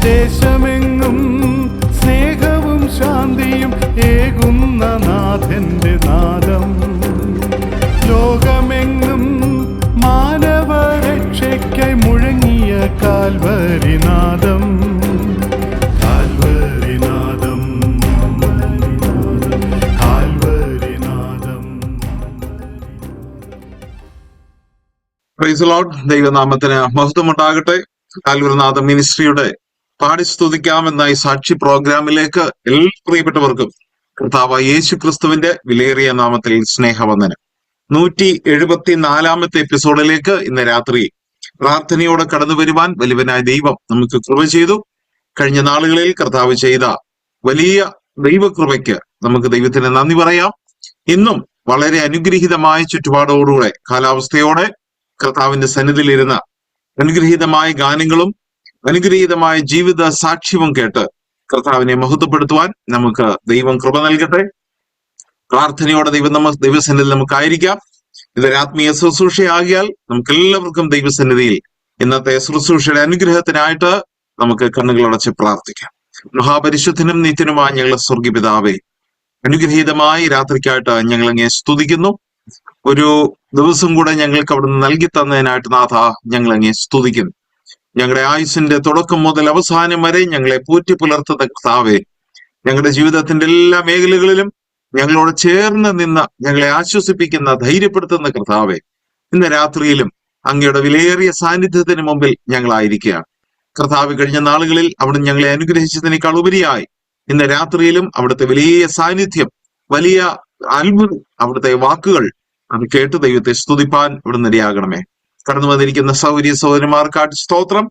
ദേശമെങ്ങും സ്നേഹവും ശാന്തിയും ഏകുന്ന നാഥന്റെ നാദം. ലോകമെങ്ങും മാനവരക്ഷയ്ക്കായി മുഴങ്ങിയ കാൽവരിനാദം. കാൽവരിനാദം, കാൽവരിനാദം. Praise the lord. ദൈവനാമത്തിന് മഹത്വമുണ്ടാകട്ടെ. കാൽവരിനാഥം മിനിസ്ട്രിയുടെ പാടി സ്തുതിക്കാമെന്ന ഈ സാക്ഷി പ്രോഗ്രാമിലേക്ക് എല്ലാ പ്രിയപ്പെട്ടവർക്കും കർത്താവായ യേശു ക്രിസ്തുവിന്റെ വിലയേറിയ നാമത്തിൽ സ്നേഹവന്ദനം. 174 എപ്പിസോഡിലേക്ക് ഇന്ന് രാത്രി പ്രാർത്ഥനയോടെ കടന്നു വരുവാൻ വലിയവനായ ദൈവം നമുക്ക് കൃപ ചെയ്തു. കഴിഞ്ഞ നാളുകളിൽ കർത്താവ് ചെയ്ത വലിയ ദൈവകൃപയ്ക്ക് നമുക്ക് ദൈവത്തിന് നന്ദി പറയാം. ഇന്നും വളരെ അനുഗ്രഹീതമായ ചുറ്റുപാടോടുകൂടെ കാലാവസ്ഥയോടെ കർത്താവിന്റെ സന്നിധിയിലിരുന്ന അനുഗ്രഹീതമായ ഗാനങ്ങളും അനുഗ്രഹീതമായ ജീവിത സാക്ഷ്യവും കേട്ട് കർത്താവിനെ മഹത്വപ്പെടുത്തുവാൻ നമുക്ക് ദൈവം കൃപ നൽകട്ടെ. പ്രാർത്ഥനയോടെ ദൈവസന്നിധിയിൽ നമുക്കായിരിക്കാം. ഇതൊരു ആത്മീയ ശുശ്രൂഷയാകിയാൽ നമുക്ക് എല്ലാവർക്കും ദൈവസന്നിധിയിൽ ഇന്നത്തെ ശുശ്രൂഷയുടെ അനുഗ്രഹത്തിനായിട്ട് നമുക്ക് കണ്ണുകളടച്ച് പ്രാർത്ഥിക്കാം. മഹാപരിശുദ്ധനും നിത്യനുമായ ഞങ്ങളുടെ സ്വർഗീയ പിതാവേ, അനുഗ്രഹീതമായ രാത്രിക്കായിട്ട് ഞങ്ങൾ അങ്ങേ സ്തുതിക്കുന്നു. ഒരു ദിവസം കൂടെ ഞങ്ങൾക്ക് അവിടുന്ന് നൽകി തന്നതിനായിട്ട് നാഥ ഞങ്ങൾ അങ്ങേ സ്തുതിക്കുന്നു. ഞങ്ങളുടെ ആയുസിന്റെ തുടക്കം മുതൽ അവസാനം വരെ ഞങ്ങളെ പോറ്റി പുലർത്തുന്ന കർത്താവേ, ഞങ്ങളുടെ ജീവിതത്തിന്റെ എല്ലാ മേഖലകളിലും ഞങ്ങളോട് ചേർന്ന് നിന്ന് ഞങ്ങളെ ആശ്വസിപ്പിക്കുന്ന ധൈര്യപ്പെടുത്തുന്ന കർത്താവേ, ഇന്ന് രാത്രിയിലും അങ്ങയുടെ വിലയേറിയ സാന്നിധ്യത്തിന് മുമ്പിൽ ഞങ്ങളായിരിക്കുകയാണ്. കർത്താവ് കഴിഞ്ഞ നാളുകളിൽ അവിടുന്ന് ഞങ്ങളെ അനുഗ്രഹിച്ചതിനേക്കാൾ ഉപരിയായി ഇന്ന് രാത്രിയിലും അവിടുത്തെ വലിയ സാന്നിധ്യം, വലിയ അത്ഭുതം, അവിടുത്തെ വാക്കുകൾ അത് കേട്ട് ദൈവത്തെ സ്തുതിപ്പാൻ ഇവിടുന്ന് ഇടയാകണമേ. കടന്നു വന്നിരിക്കുന്ന സഹോദരിമാർക്കായിട്ട് സ്തോത്രം.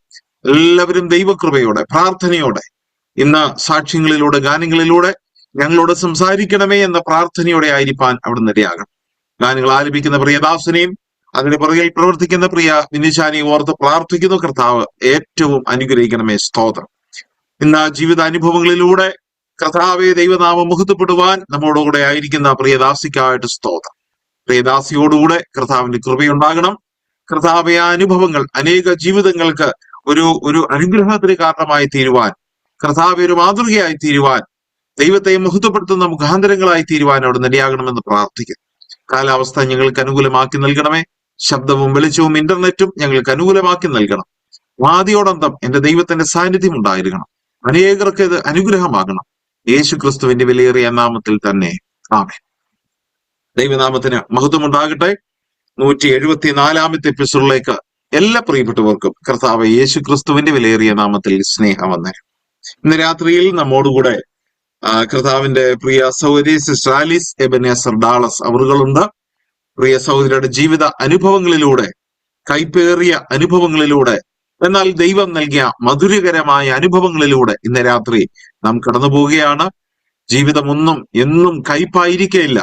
എല്ലാവരും ദൈവകൃപയോടെ പ്രാർത്ഥനയോടെ ഇന്ന് സാക്ഷ്യങ്ങളിലൂടെ ഗാനങ്ങളിലൂടെ ഞങ്ങളോട് സംസാരിക്കണമേ എന്ന പ്രാർത്ഥനയോടെ ആയിരിക്കാൻ അവിടുന്ന് ഇടയാകണം. ഗാനങ്ങൾ ആലപിക്കുന്ന പ്രിയദാസനെയും അതിന്റെ പുറകിൽ പ്രവർത്തിക്കുന്ന പ്രിയ വിനിശാനെയും ഓർത്ത് പ്രാർത്ഥിക്കുന്നു. കർത്താവ് ഏറ്റവും അനുഗ്രഹിക്കണമേ. സ്തോത്രം. ഇന്ന് ജീവിതാനുഭവങ്ങളിലൂടെ കർത്താവെ ദൈവനാമം മഹത്വപ്പെടുവാൻ നമ്മോടുകൂടെ ആയിരിക്കുന്ന പ്രിയദാസിക്കായിട്ട് സ്തോത്രം. പ്രിയദാസിയോടുകൂടെ കർത്താവിന്റെ കൃപയുണ്ടാകണം. കർത്താവെ ആ അനുഭവങ്ങൾ അനേക ജീവിതങ്ങൾക്ക് ഒരു അനുഗ്രഹത്തിന് കാരണമായി തീരുവാൻ, കർത്താവെ ഒരു മാതൃകയായി തീരുവാൻ, ദൈവത്തെ മഹത്വപ്പെടുത്തുന്ന മുഖാന്തരങ്ങളായി തീരുവാൻ അവിടെ നിലയാകണമെന്ന് പ്രാർത്ഥിക്കുന്നു. കാലാവസ്ഥ ഞങ്ങൾക്ക് അനുകൂലമാക്കി നൽകണമേ. ശബ്ദവും വെളിച്ചവും ഇന്റർനെറ്റും ഞങ്ങൾക്ക് അനുകൂലമാക്കി നൽകണം. ആദിയോടന്തം എന്റെ ദൈവത്തിന്റെ സാന്നിധ്യം ഉണ്ടായിരിക്കണം. അനേകർക്ക് ഇത് അനുഗ്രഹമാകണം. യേശു ക്രിസ്തുവിന്റെ വിലയേറിയ നാമത്തിൽ തന്നെ ആമേൻ. ദൈവനാമത്തിന് മഹത്വമുണ്ടാകട്ടെ. 174 എപ്പിസോഡിലേക്ക് എല്ലാ പ്രിയപ്പെട്ടവർക്കും കർത്താവ് യേശു ക്രിസ്തുവിന്റെ വിലയേറിയ നാമത്തിൽ സ്നേഹവന്ദനം. ഇന്ന് രാത്രിയിൽ നമ്മോടുകൂടെ കർത്താവിന്റെ പ്രിയ സഹോദരി സിസ്റ്റർ ആലീസ് എബനേസർ ഡാളസ് അവറുകളുണ്ട്. പ്രിയ സഹോദരിയുടെ ജീവിത അനുഭവങ്ങളിലൂടെ, കൈപ്പേറിയ അനുഭവങ്ങളിലൂടെ, എന്നാൽ ദൈവം നൽകിയ മധുരകരമായ അനുഭവങ്ങളിലൂടെ ഇന്ന് രാത്രി നാം കടന്നു പോവുകയാണ്. ജീവിതമൊന്നും എന്നും കയ്പായിരിക്കയില്ല.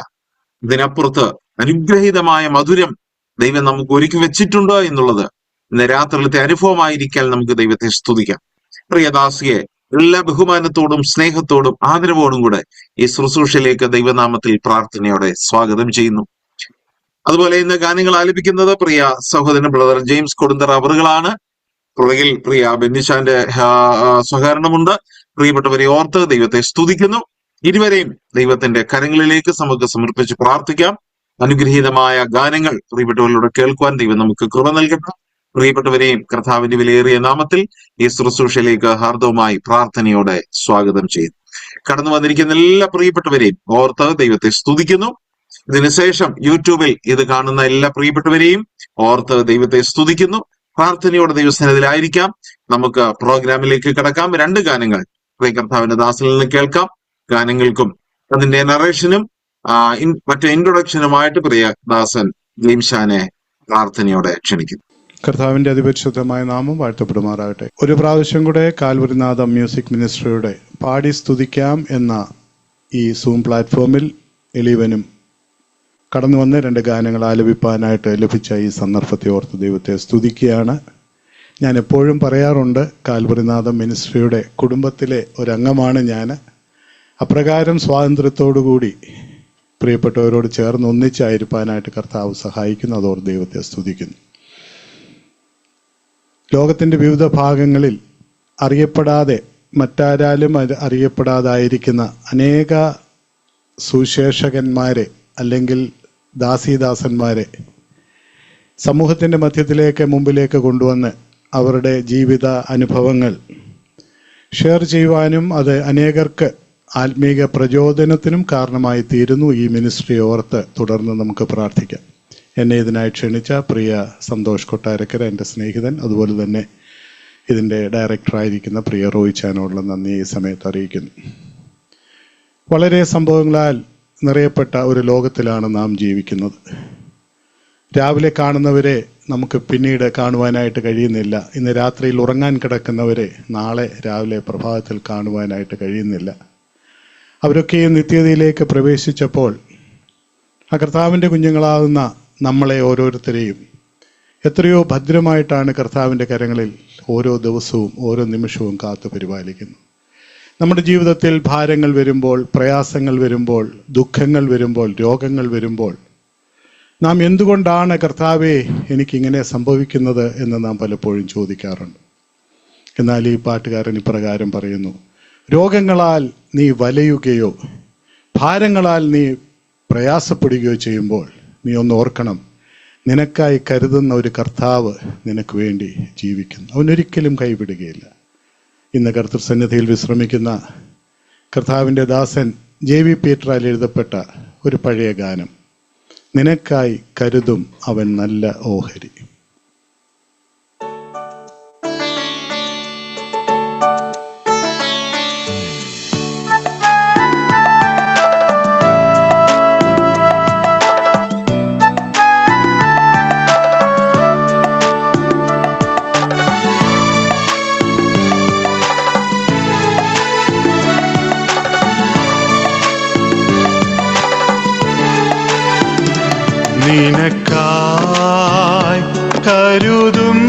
ഇതിനപ്പുറത്ത് അനുഗ്രഹീതമായ മധുരം ദൈവം നമുക്ക് ഒരുക്കി വെച്ചിട്ടുണ്ട് എന്നുള്ളത് ഇന്ന് രാത്രിയിലത്തെ അനുഭവമായിരിക്കാൻ നമുക്ക് ദൈവത്തെ സ്തുതിക്കാം. പ്രിയദാസിയെ എല്ലാ ബഹുമാനത്തോടും സ്നേഹത്തോടും ആദരവോടും കൂടെ ഈ ശുശ്രൂഷയിലേക്ക് ദൈവനാമത്തിൽ പ്രാർത്ഥനയോടെ സ്വാഗതം ചെയ്യുന്നു. അതുപോലെ ഇന്ന് ഗാനങ്ങൾ ആലപിക്കുന്നത് പ്രിയ സഹോദരൻ ബ്രദർ ജെയിംസ് കൊടുന്തറ അവറുകളാണ്. പുറകിൽ പ്രിയ ബെന്നിഷാന്റെ സഹകരണമുണ്ട്. പ്രിയപ്പെട്ടവരെ ഓർത്ത് ദൈവത്തെ സ്തുതിക്കുന്നു. ഇരുവരെയും ദൈവത്തിന്റെ കരങ്ങളിലേക്ക് നമുക്ക് സമർപ്പിച്ച് പ്രാർത്ഥിക്കാം. അനുഗ്രഹീതമായ ഗാനങ്ങൾ പ്രിയപ്പെട്ടവരിലൂടെ കേൾക്കുവാൻ ദൈവം നമുക്ക് കൃപ നൽകട്ടെ. പ്രിയപ്പെട്ടവരെയും കർത്താവിന്റെ വിലയേറിയ നാമത്തിൽ ഈ ശുശ്രൂഷയിലേക്ക് ഹാർദവുമായി പ്രാർത്ഥനയോടെ സ്വാഗതം ചെയ്യുന്നു. കടന്നു വന്നിരിക്കുന്ന എല്ലാ പ്രിയപ്പെട്ടവരെയും ഓർത്ത് ദൈവത്തെ സ്തുതിക്കുന്നു. ഇതിനുശേഷം യൂട്യൂബിൽ ഇത് കാണുന്ന എല്ലാ പ്രിയപ്പെട്ടവരെയും ഓർത്ത് ദൈവത്തെ സ്തുതിക്കുന്നു. പ്രാർത്ഥനയോടെ ദൈവസന്നിധിയിലായിരിക്കാം. നമുക്ക് പ്രോഗ്രാമിലേക്ക് കടക്കാം. 2 ഗാനങ്ങൾ പ്രിയ കർത്താവിന്റെ ദാസിൽ നിന്ന് കേൾക്കാം. ഗാനങ്ങൾക്കും അതിന്റെ നറേഷനും മറ്റേ ഇൻട്രൊഡക്ഷനുമായിട്ട് പ്രിയ ദാസൻ ജെയിംഷാനെ പ്രാർത്ഥനയോടെ ക്ഷണിക്കുന്നു. കർത്താവിന്റെ അതിപരിശുദ്ധമായ നാമം വാഴ്ത്തപ്പെടുമാറാകട്ടെ. ഒരു പ്രാവശ്യം കൂടെ കാൽവരിനാഥം മ്യൂസിക് മിനിസ്ട്രിയുടെ പാടി സ്തുതിക്കാം എന്ന ഈ സൂം പ്ലാറ്റ്ഫോമിൽ എളിയവനും കടന്നു വന്ന് 2 ഗാനങ്ങൾ ആലപിപ്പാനായിട്ട് ലഭിച്ച ഈ സന്ദർഭത്തെ ഓർത്ത് ദൈവത്തെ സ്തുതിക്കുകയാണ്. ഞാൻ എപ്പോഴും പറയാറുണ്ട്, കാൽവരിനാഥം മിനിസ്ട്രിയുടെ കുടുംബത്തിലെ ഒരംഗമാണ് ഞാൻ. അപ്രകാരം സ്വാതന്ത്ര്യത്തോടുകൂടി പ്രിയപ്പെട്ടവരോട് ചേർന്ന് ഒന്നിച്ചായിരിക്കാനായിട്ട് കർത്താവ് സഹായിക്കുന്നു. അതോർ ദൈവത്തെ സ്തുതിക്കുന്നു. ലോകത്തിൻ്റെ വിവിധ ഭാഗങ്ങളിൽ അറിയപ്പെടാതെ മറ്റാരാലും അറിയപ്പെടാതായിരിക്കുന്ന അനേക സുശേഷകന്മാരെ അല്ലെങ്കിൽ ദാസീദാസന്മാരെ സമൂഹത്തിൻ്റെ മധ്യത്തിലേക്ക് മുമ്പിലേക്ക് കൊണ്ടുവന്ന് അവരുടെ ജീവിത അനുഭവങ്ങൾ ഷെയർ ചെയ്യുവാനും അത് അനേകർക്ക് ആത്മീക പ്രചോദനത്തിനും കാരണമായി തീരുന്നു. ഈ മിനിസ്ട്രി ഓർത്ത് തുടർന്ന് നമുക്ക് പ്രാർത്ഥിക്കാം. എന്നെ ഇതിനായി ക്ഷണിച്ച പ്രിയ സന്തോഷ് കൊട്ടാരക്കര, എൻ്റെ സ്നേഹിതൻ, അതുപോലെ തന്നെ ഇതിൻ്റെ ഡയറക്ടറായിരിക്കുന്ന പ്രിയ റോയ് ചാനോടുള്ള നന്ദി ഈ സമയത്ത് അറിയിക്കുന്നു. വളരെ സംഭവങ്ങളാൽ നിറയപ്പെട്ട ഒരു ലോകത്തിലാണ് നാം ജീവിക്കുന്നത്. രാവിലെ കാണുന്നവരെ നമുക്ക് പിന്നീട് കാണുവാനായിട്ട് കഴിയുന്നില്ല. ഇന്ന് രാത്രിയിൽ ഉറങ്ങാൻ കിടക്കുന്നവരെ നാളെ രാവിലെ പ്രഭാതത്തിൽ കാണുവാനായിട്ട് കഴിയുന്നില്ല. അവരൊക്കെയും നിത്യതയിലേക്ക് പ്രവേശിച്ചപ്പോൾ ആ കർത്താവിൻ്റെ കുഞ്ഞുങ്ങളാകുന്ന നമ്മളെ ഓരോരുത്തരെയും എത്രയോ ഭദ്രമായിട്ടാണ് കർത്താവിൻ്റെ കരങ്ങളിൽ ഓരോ ദിവസവും ഓരോ നിമിഷവും കാത്തു പരിപാലിക്കുന്നത്. നമ്മുടെ ജീവിതത്തിൽ ഭാരങ്ങൾ വരുമ്പോൾ, പ്രയാസങ്ങൾ വരുമ്പോൾ, ദുഃഖങ്ങൾ വരുമ്പോൾ, രോഗങ്ങൾ വരുമ്പോൾ നാം എന്തുകൊണ്ടാണ് കർത്താവേ എനിക്കിങ്ങനെ സംഭവിക്കുന്നത് എന്ന് നാം പലപ്പോഴും ചോദിക്കാറുണ്ട്. എന്നാൽ ഈ പാട്ടുകാരൻ ഇപ്രകാരം പറയുന്നു: രോഗങ്ങളാൽ നീ വലയുകയോ ഭാരങ്ങളാൽ നീ പ്രയാസപ്പെടുകയോ ചെയ്യുമ്പോൾ നീ ഒന്ന് ഓർക്കണം, നിനക്കായി കരുതുന്ന ഒരു കർത്താവ് നിനക്ക് വേണ്ടി ജീവിക്കുന്നു. അവനൊരിക്കലും കൈവിടുകയില്ല. ഇന്ന് കർത്തൃസന്നിധിയിൽ വിശ്രമിക്കുന്ന കർത്താവിൻ്റെ ദാസൻ JV പീറ്ററാൽ എഴുതപ്പെട്ട ഒരു പഴയ ഗാനം, നിനക്കായി കരുതും അവൻ നല്ല ഓഹരി. നിനക്കായി കരുതും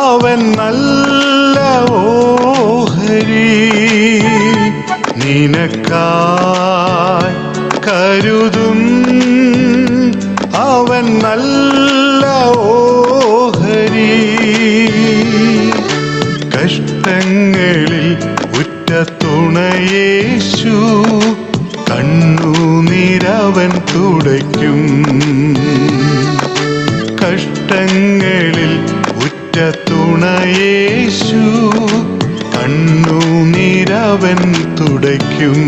അവൻ നല്ല ഓഹരി. നിനക്കായി കരുതും അവൻ നല്ല ഓഹരി. കഷ്ടങ്ങളിൽ ഉറ്റ തുണയേശു കണ്ണുനീരവൻ തുടയ്ക്കും. കഷ്ടങ്ങളിൽ ഉറ്റ തുണയേശു കണ്ണുനീരവൻ തുടയ്ക്കും.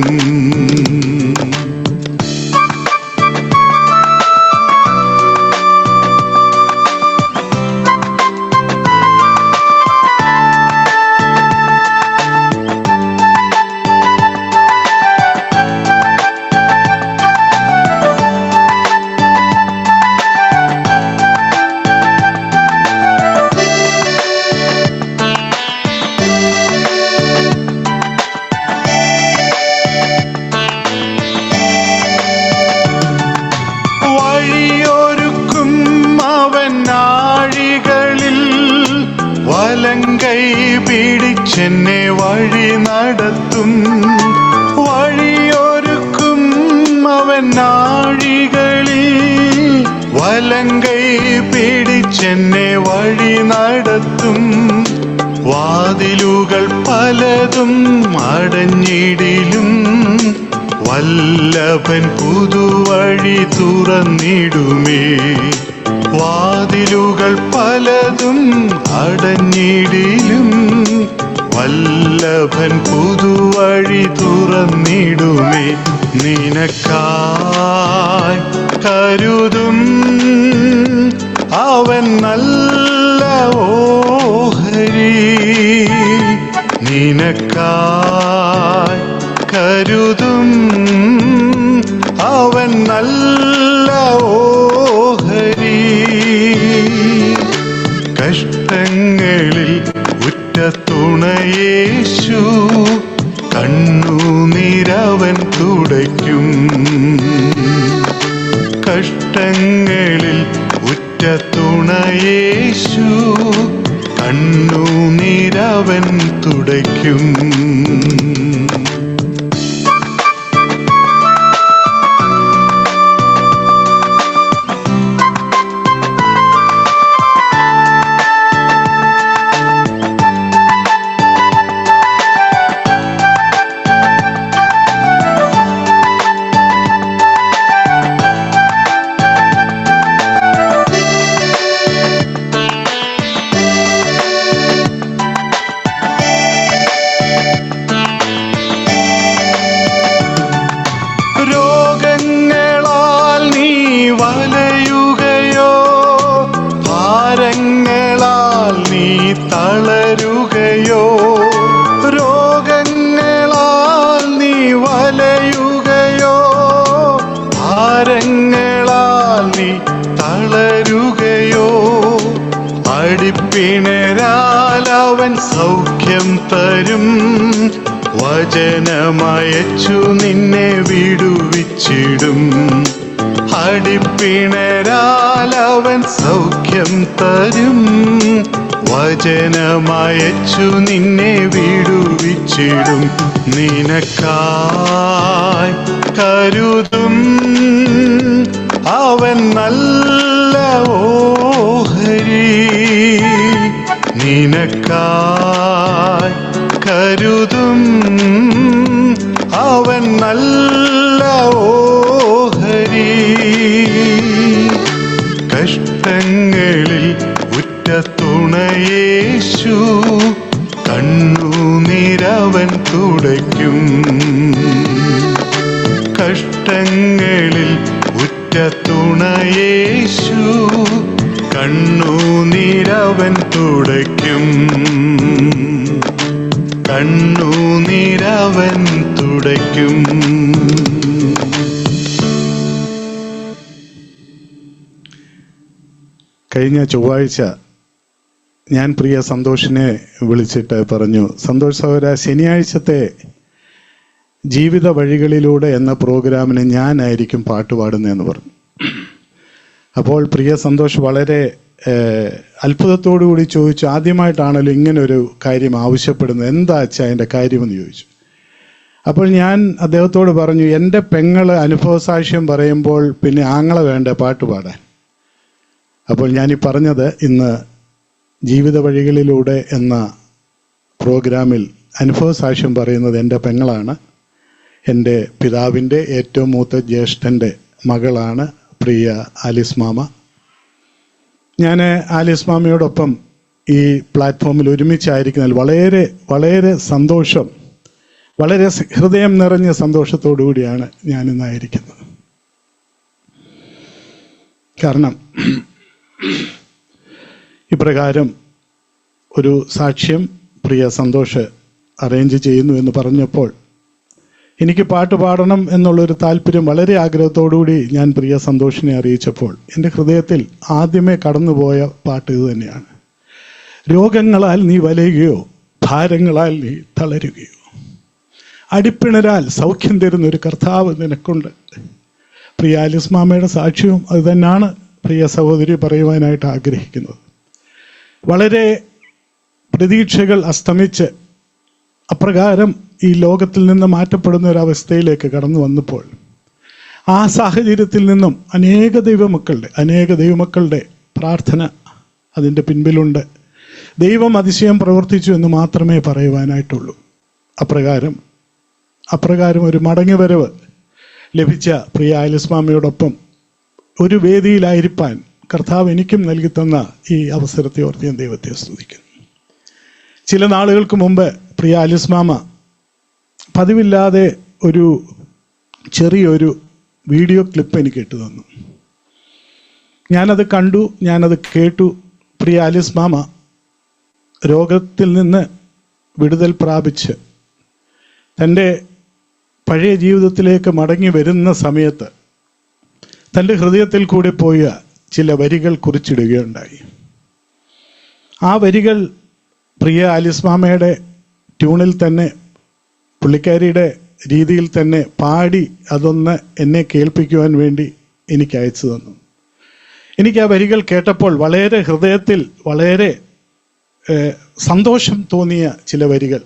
വലങ്കൈ പിടിച്ചെന്നെ വഴി നടത്തും. വഴിയൊരുക്കും അവൻ നാഴികളിൽ. വലങ്കൈ പിടിച്ചെന്നെ വഴി നടത്തും. വാതിലുകൾ പലതും അടഞ്ഞിടിലും വല്ലഭൻ പുതുവഴി തുറന്നിടുമേ. വാതിലുകൾ പലതും അടഞ്ഞിടിലും വല്ലഭൻ പുതുവഴി തുറന്നിടുമേ. നിനക്കായി കരുതും അവൻ നല്ല ഓഹരി. നിനക്കായി കരുതും അവൻ നല്ല ഓഹരി. കഷ്ടങ്ങളിൽ ഉറ്റ തുണയേശു കണ്ണുനീരവൻ തുടയ്ക്കും. കഷ്ടങ്ങളിൽ ഉറ്റ തുണയേശു കണ്ണുനീരവൻ തുടയ്ക്കും. സൗഖ്യം തരും. വചനമയച്ചു നിന്നെ വിടുവിച്ചിടും. അടിപ്പിണരാൽ അവൻ സൗഖ്യം തരും. വചനമയച്ചു നിന്നെ വിടുവിച്ചിടും. നിനക്കായി കരുതും അവൻ നല്ല ഓഹരി. നിനക്കായി കരുതും അവൻ നല്ല ഓഹരി. കഷ്ടങ്ങളിൽ ഉറ്റ തുണയേശു കണ്ണുനീരവൻ തുടയ്ക്കും. കഷ്ടങ്ങളിൽ ഉറ്റ തുണയേശു കണ്ണുനീരവൻ തുടയ്ക്കും. കണ്ണുനീരവൻ തുടയ്ക്കും. കഴിഞ്ഞ ചൊവ്വാഴ്ച ഞാൻ പ്രിയ സന്തോഷിനെ വിളിച്ചിട്ട് പറഞ്ഞു, സന്തോഷ് സഹോദര, ശനിയാഴ്ചത്തെ ജീവിത വഴികളിലൂടെ എന്ന പ്രോഗ്രാമിന് ഞാനായിരിക്കും പാട്ടുപാടുന്നതെന്ന് പറഞ്ഞു. അപ്പോൾ പ്രിയ സന്തോഷ് വളരെ അത്ഭുതത്തോടു കൂടി ചോദിച്ചു, ആദ്യമായിട്ടാണല്ലോ ഇങ്ങനൊരു കാര്യം ആവശ്യപ്പെടുന്നത്, എന്താ അച്ഛാ അതിൻ്റെ കാര്യമെന്ന് ചോദിച്ചു. അപ്പോൾ ഞാൻ അദ്ദേഹത്തോട് പറഞ്ഞു, എൻ്റെ പെങ്ങള് അനുഭവസാക്ഷ്യം പറയുമ്പോൾ പിന്നെ ആങ്ങളെ വേണ്ട പാട്ട് പാടാൻ. അപ്പോൾ ഞാനീ പറഞ്ഞത് ഇന്ന് ജീവിത വഴികളിലൂടെ എന്ന പ്രോഗ്രാമിൽ അനുഭവസാക്ഷ്യം പറയുന്നത് എൻ്റെ പെങ്ങളാണ്. എൻ്റെ പിതാവിൻ്റെ ഏറ്റവും മൂത്ത ജ്യേഷ്ഠൻ്റെ മകളാണ് പ്രിയ ആലിസ് മാമ. ഞാൻ ആലിസ് മാമയോടൊപ്പം ഈ പ്ലാറ്റ്ഫോമിൽ ഒരുമിച്ചായിരിക്കുന്നതിൽ വളരെ വളരെ സന്തോഷം, വളരെ ഹൃദയം നിറഞ്ഞ സന്തോഷത്തോടു കൂടിയാണ് ഞാനിന്നായിരിക്കുന്നത്. കാരണം ഇപ്രകാരം ഒരു സാക്ഷ്യം പ്രിയ സന്തോഷ് അറേഞ്ച് ചെയ്യുന്നു എന്ന് പറഞ്ഞപ്പോൾ എനിക്ക് പാട്ട് പാടണം എന്നുള്ളൊരു താല്പര്യം വളരെ ആഗ്രഹത്തോടുകൂടി ഞാൻ പ്രിയ സന്തോഷിനെ അറിയിച്ചപ്പോൾ എൻ്റെ ഹൃദയത്തിൽ ആദ്യമേ കടന്നുപോയ പാട്ട് ഇത് തന്നെയാണ്. രോഗങ്ങളാൽ നീ വലയുകയോ ഭാരങ്ങളാൽ നീ തളരുകയോ, അടിപ്പിണരാൽ സൗഖ്യം തരുന്ന ഒരു കർത്താവ് നിനക്കുണ്ട്. പ്രിയ ആലിസ് മാമയുടെ സാക്ഷ്യവും അത് തന്നെയാണ് പ്രിയ സഹോദരി പറയുവാനായിട്ട് ആഗ്രഹിക്കുന്നത്. വളരെ പ്രതീക്ഷകൾ അസ്തമിച്ച് അപ്രകാരം ഈ ലോകത്തിൽ നിന്ന് മാറ്റപ്പെടുന്ന ഒരവസ്ഥയിലേക്ക് കടന്നു വന്നപ്പോൾ ആ സാഹചര്യത്തിൽ നിന്നും അനേക ദൈവമക്കളുടെ പ്രാർത്ഥന അതിൻ്റെ പിൻപിലുണ്ട്. ദൈവം അതിശയം പ്രവർത്തിച്ചു എന്ന് മാത്രമേ പറയുവാനായിട്ടുള്ളൂ. അപ്രകാരം ഒരു മടങ്ങിവരവ് ലഭിച്ച പ്രിയ ആലിസ് മാമയോടൊപ്പം ഒരു വേദിയിലായിരിക്കാൻ കർത്താവ് എനിക്കും നൽകി തന്ന ഈ അവസരത്തെ ഓർത്ത് ഞാൻ ദൈവത്തെ സ്തുതിക്കുന്നു. ചില നാളുകൾക്ക് മുമ്പ് പ്രിയ ആലിസ് മാമ പതിവില്ലാതെ ഒരു ചെറിയൊരു വീഡിയോ ക്ലിപ്പ് എനിക്ക് ഇട്ടു തന്നു. ഞാനത് കണ്ടു, ഞാനത് കേട്ടു. പ്രിയ ആലിസ് മാമ രോഗത്തിൽ നിന്ന് വിടുതൽ പ്രാപിച്ച് തൻ്റെ പഴയ ജീവിതത്തിലേക്ക് മടങ്ങി വരുന്ന സമയത്ത് തൻ്റെ ഹൃദയത്തിൽ കൂടെ പോയ ചില വരികൾ കുറിച്ചിടുകയുണ്ടായി. ആ വരികൾ പ്രിയ ആലിസ് മാമയുടെ ട്യൂണിൽ തന്നെ, പുള്ളിക്കാരിയുടെ രീതിയിൽ തന്നെ പാടി അതൊന്ന് എന്നെ കേൾപ്പിക്കുവാൻ വേണ്ടി എനിക്ക് അയച്ചു തന്നു. എനിക്ക് ആ വരികൾ കേട്ടപ്പോൾ വളരെ ഹൃദയത്തിൽ വളരെ സന്തോഷം തോന്നിയ ചില വരികൾ,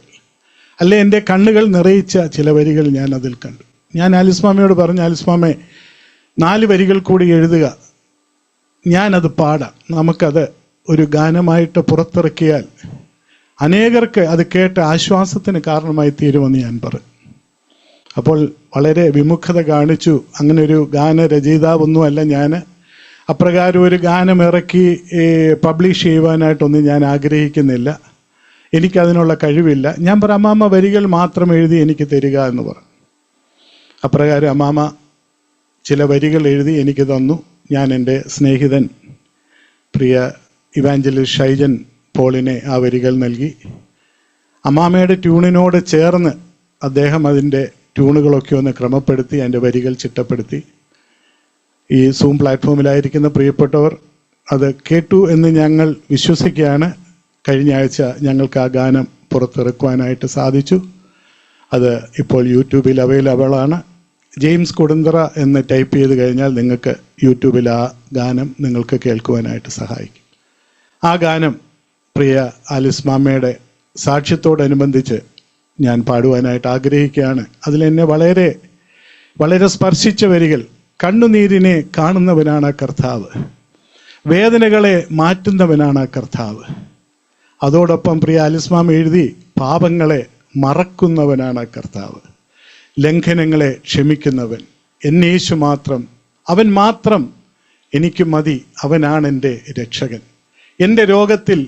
അല്ലെ എൻ്റെ കണ്ണുകൾ നിറയിച്ച ചില വരികൾ ഞാൻ അതിൽ കണ്ടു. ഞാൻ ആലിസ് മാമയോട് പറഞ്ഞു, ആലിസ് മാമേ 4 വരികൾ കൂടി എഴുതുക, ഞാനത് പാടാം, നമുക്കത് ഒരു ഗാനമായിട്ട് പുറത്തിറക്കിയാൽ അനേകർക്ക് അത് കേട്ട് ആശ്വാസത്തിന് കാരണമായി തീരുമെന്ന് ഞാൻ പറഞ്ഞു. അപ്പോൾ വളരെ വിമുഖത കാണിച്ചു. അങ്ങനെ ഒരു ഗാനരചയിതാവൊന്നുമല്ല ഞാൻ. അപ്രകാരം ഒരു ഗാനം ഇറക്കി പബ്ലിഷ് ചെയ്യുവാനായിട്ടൊന്നും ഞാൻ ആഗ്രഹിക്കുന്നില്ല. എനിക്കതിനുള്ള കഴിവില്ല. ഞാൻ പറഞ്ഞു, അമ്മാമ്മ വരികൾ മാത്രം എഴുതി എനിക്ക് തരിക എന്ന് പറഞ്ഞു. അപ്രകാരം അമ്മാമ്മ ചില വരികൾ എഴുതി എനിക്ക് തന്നു. ഞാൻ എൻ്റെ സ്നേഹിതൻ പ്രിയ ഇവാഞ്ചലിസ്റ്റ് ഷൈജൻ പോളിനെ ആ വരികൾ നൽകി. അമ്മാമ്മയുടെ ട്യൂണിനോട് ചേർന്ന് അദ്ദേഹം അതിൻ്റെ ട്യൂണുകളൊക്കെ ഒന്ന് ക്രമപ്പെടുത്തി അതിൻ്റെ വരികൾ ചിട്ടപ്പെടുത്തി. ഈ സൂം പ്ലാറ്റ്ഫോമിലായിരിക്കുന്ന പ്രിയപ്പെട്ടവർ അത് കേട്ടു എന്ന് ഞങ്ങൾ വിശ്വസിക്കുകയാണ്. കഴിഞ്ഞ ആഴ്ച ഞങ്ങൾക്ക് ആ ഗാനം പുറത്തിറക്കുവാനായിട്ട് സാധിച്ചു. അത് ഇപ്പോൾ യൂട്യൂബിൽ അവൈലബിൾ ആണ്. ജെയിംസ് കൊടുന്തറ എന്ന് ടൈപ്പ് ചെയ്ത് കഴിഞ്ഞാൽ നിങ്ങൾക്ക് യൂട്യൂബിൽ ആ ഗാനം നിങ്ങൾക്ക് കേൾക്കുവാനായിട്ട് സഹായിക്കും. ആ ഗാനം പ്രിയ ആലിസ് മാമയുടെ സാക്ഷ്യത്തോടനുബന്ധിച്ച് ഞാൻ പാടുവാനായിട്ട് ആഗ്രഹിക്കുകയാണ്. അതിലെന്നെ വളരെ വളരെ സ്പർശിച്ച വരികൾ: കണ്ണുനീരിനെ കാണുന്നവനാണ് കർത്താവ്, വേദനകളെ മാറ്റുന്നവനാണ് കർത്താവ്. അതോടൊപ്പം പ്രിയ ആലിസ് മാമ എഴുതി, പാപങ്ങളെ മറക്കുന്നവനാണ് കർത്താവ്, ലംഘനങ്ങളെ ക്ഷമിക്കുന്നവൻ, എന്നേശു മാത്രം, അവൻ മാത്രം എനിക്ക് മതി, അവനാണ് എൻ്റെ രക്ഷകൻ, എൻ്റെ രോഗത്തിൽ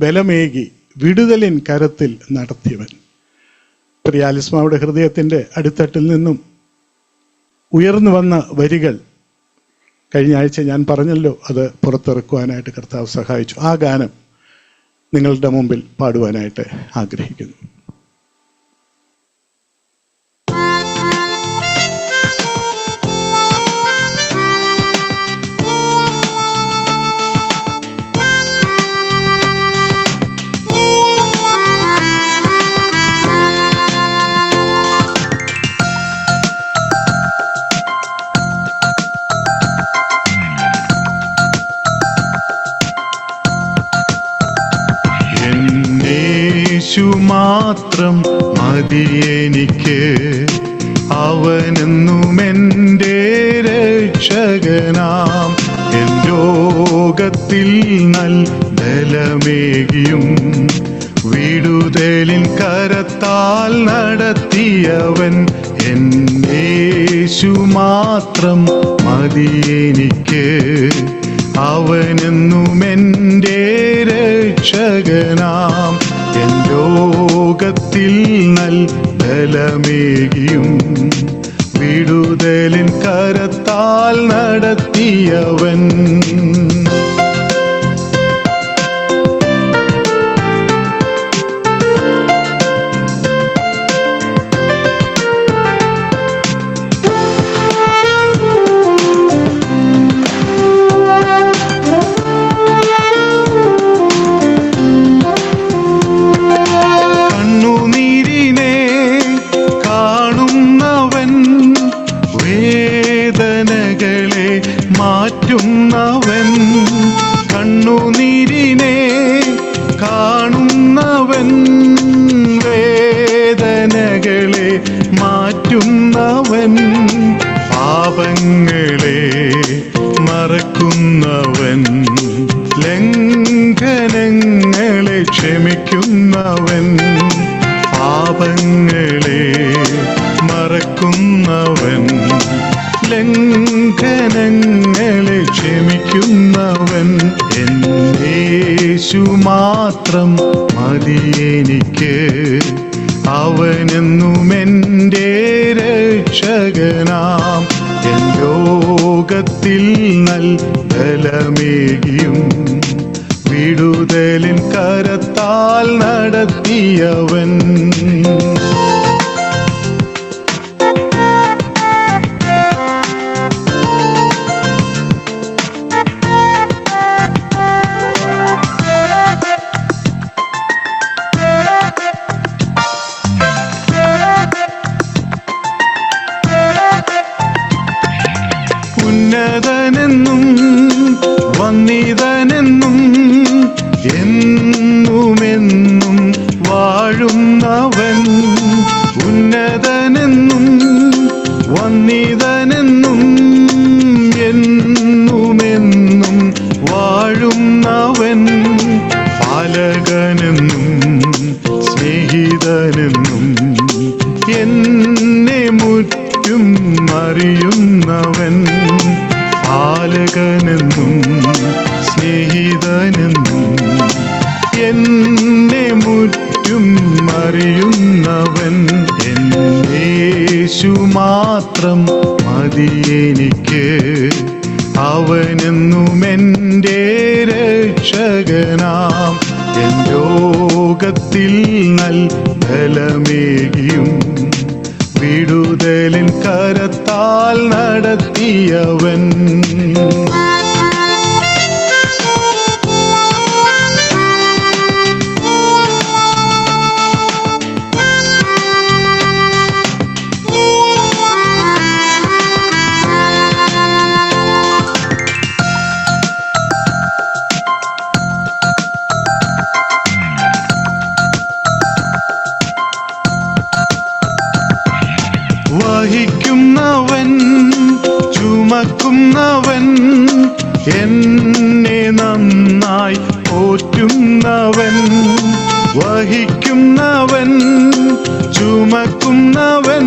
ബലമേകി വിടുതലിൻ കരത്തിൽ നടത്തിയവൻ. പ്രിയ ആലിസ് മാമയുടെ ഹൃദയത്തിൻ്റെ അടിത്തട്ടിൽ നിന്നും ഉയർന്നു വന്ന വരികൾ കഴിഞ്ഞ ആഴ്ച ഞാൻ പറഞ്ഞല്ലോ, അത് പുറത്തിറക്കുവാനായിട്ട് കർത്താവ് സഹായിച്ചു. ആ ഗാനം നിങ്ങളുടെ മുമ്പിൽ പാടുവാനായിട്ട് ആഗ്രഹിക്കുന്നു. യേശു മാത്രം മതി എനിക്ക്, അവനെന്നും എൻ്റെ രക്ഷകനാം. എൻ രോഗത്തിൽ ബലമേകിയും വിടുതലിൻ കരത്താൽ നടത്തിയവൻ. എൻ യേശു മാത്രം മതി എനിക്ക്, അവനെന്നും എൻ്റെ രക്ഷകനാം. എൻ രോഗത്തിൽ ബലമേകിയും വിടുതലിൻ കരത്താൽ നടത്തിയവൻ. വേദനകളെ മാറ്റുന്നവൻ, കണ്ണുനീരിനെ കാണുന്നവൻ, വേദനകളെ മാറ്റുന്നവൻ, പാപങ്ങളെ മറക്കുന്നവൻ, ലംഘനങ്ങളെ ക്ഷമിക്കുന്നവൻ, പാപങ്ങളെ മറക്കുന്നവൻ, ലംഘനങ്ങളെ ക്ഷമിക്കുന്നവൻ. എൻ യേശു മാത്രം മതി എനിക്ക്, അവനെന്നും എൻ്റെ രക്ഷകനാം. എൻ രോഗത്തിൽ ബലമേകിയും വിടുതലിൻ കരത്താൽ നടത്തിയവൻ. ഉന്നതനെന്നും വന്നിതനെന്നും എന്നുമെന്നും വാഴുന്നവൻ, ഉന്നതനെന്നും വന്നിതനെന്നും എന്നുമെന്നും വാഴുന്നവൻ, പാലകനെന്നും സ്നേഹിതനെന്നും എന്നെ മുറ്റും അറിയുന്നവൻ, പാലകനെന്നും സ്നേഹിതനെന്നും എന്നെ മുറ്റും അറിയുന്നവൻ. എൻ യേശു മാത്രം മതി എനിക്ക്, അവനെന്നും എൻ്റെ രക്ഷകനാം. എൻ രോഗത്തിൽ ബലമേകിയും വിടുതലിൻ കരത്താൽ നടത്തിയവൻ. വഹിക്കുന്നവൻ ചുമക്കുന്നവൻ എന്നെ നന്നായി പോറ്റുന്നവൻ വഹിക്കുന്നവൻ ചുമക്കുന്നവൻ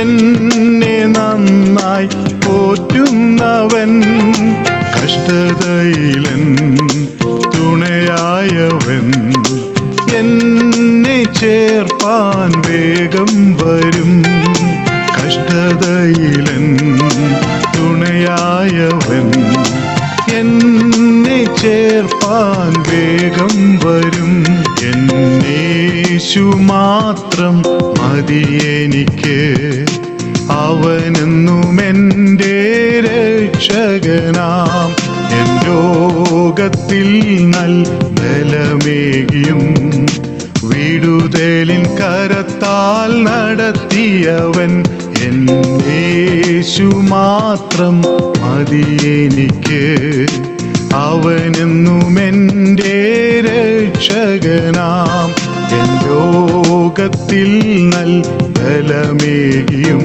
എന്നെ നന്നായി പോറ്റുന്നവൻ കഷ്ടതയിലൻ തുണയായവൻ എന്നെ ചേർപ്പാൻ വേഗം വരും കഷ്ടതയിലൻ തുണയായവൻ എന്നെ ചേർപ്പാൻ വേഗം വരും എന്നേശു മാത്രം മതി എനിക്ക് അവനെന്നും എൻ്റെ രക്ഷകനാം എൻ രോഗത്തിൽ നൽ ബലമേകിയും വിടുതലിൻ കരത്താൽ നടത്തിയവൻ എന്നേശു മാത്രം മതി എനിക്ക് അവനെന്നും എൻ്റെ രക്ഷകനാം എൻ രോഗത്തിൽ നൽ ബലമേകിയും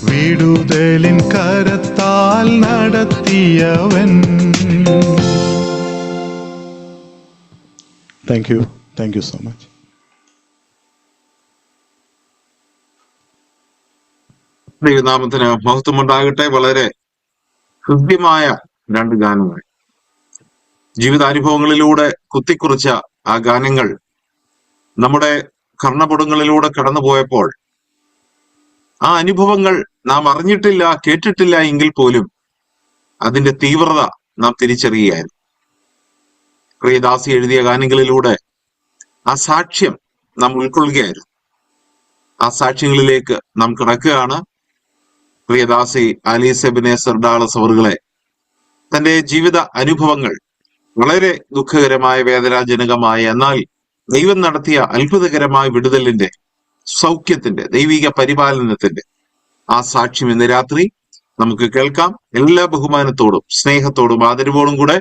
വിടുതലിൻ കരത്താൽ നടത്തിയവൻ. Thank you so much. ദൈവനാമത്തിന് മഹത്വമുണ്ടാകട്ടെ. വളരെ ഹൃദ്യമായ രണ്ട് ഗാനങ്ങൾ, ജീവിതാനുഭവങ്ങളിലൂടെ കുത്തിക്കുറിച്ച ആ ഗാനങ്ങൾ നമ്മുടെ കർണപുടങ്ങളിലൂടെ കടന്നുപോയപ്പോൾ ആ അനുഭവങ്ങൾ നാം അറിഞ്ഞിട്ടില്ല, കേട്ടിട്ടില്ല എങ്കിൽ പോലും അതിന്റെ തീവ്രത നാം തിരിച്ചറിയുകയായിരുന്നു. പ്രിയദാസി എഴുതിയ ഗാനങ്ങളിലൂടെ ആ സാക്ഷ്യം നാം ഉൾക്കൊള്ളുകയായിരുന്നു. ആ സാക്ഷ്യങ്ങളിലേക്ക് നാം കിടക്കുകയാണ്. പ്രിയദാസി ആലീസ് എബനേസർ ഡാളസ് അവറുകളെ തന്റെ ജീവിത അനുഭവങ്ങൾ വളരെ ദുഃഖകരമായ, വേദനാജനകമായ, എന്നാൽ ദൈവം നടത്തിയ അത്ഭുതകരമായ വിടുതലിന്റെ, സൗഖ്യത്തിന്റെ, ദൈവിക പരിപാലനത്തിന്റെ ആ സാക്ഷ്യം ഇന്ന് രാത്രി നമുക്ക് കേൾക്കാം. എല്ലാ ബഹുമാനത്തോടും സ്നേഹത്തോടും ആദരവോടും കൂടെ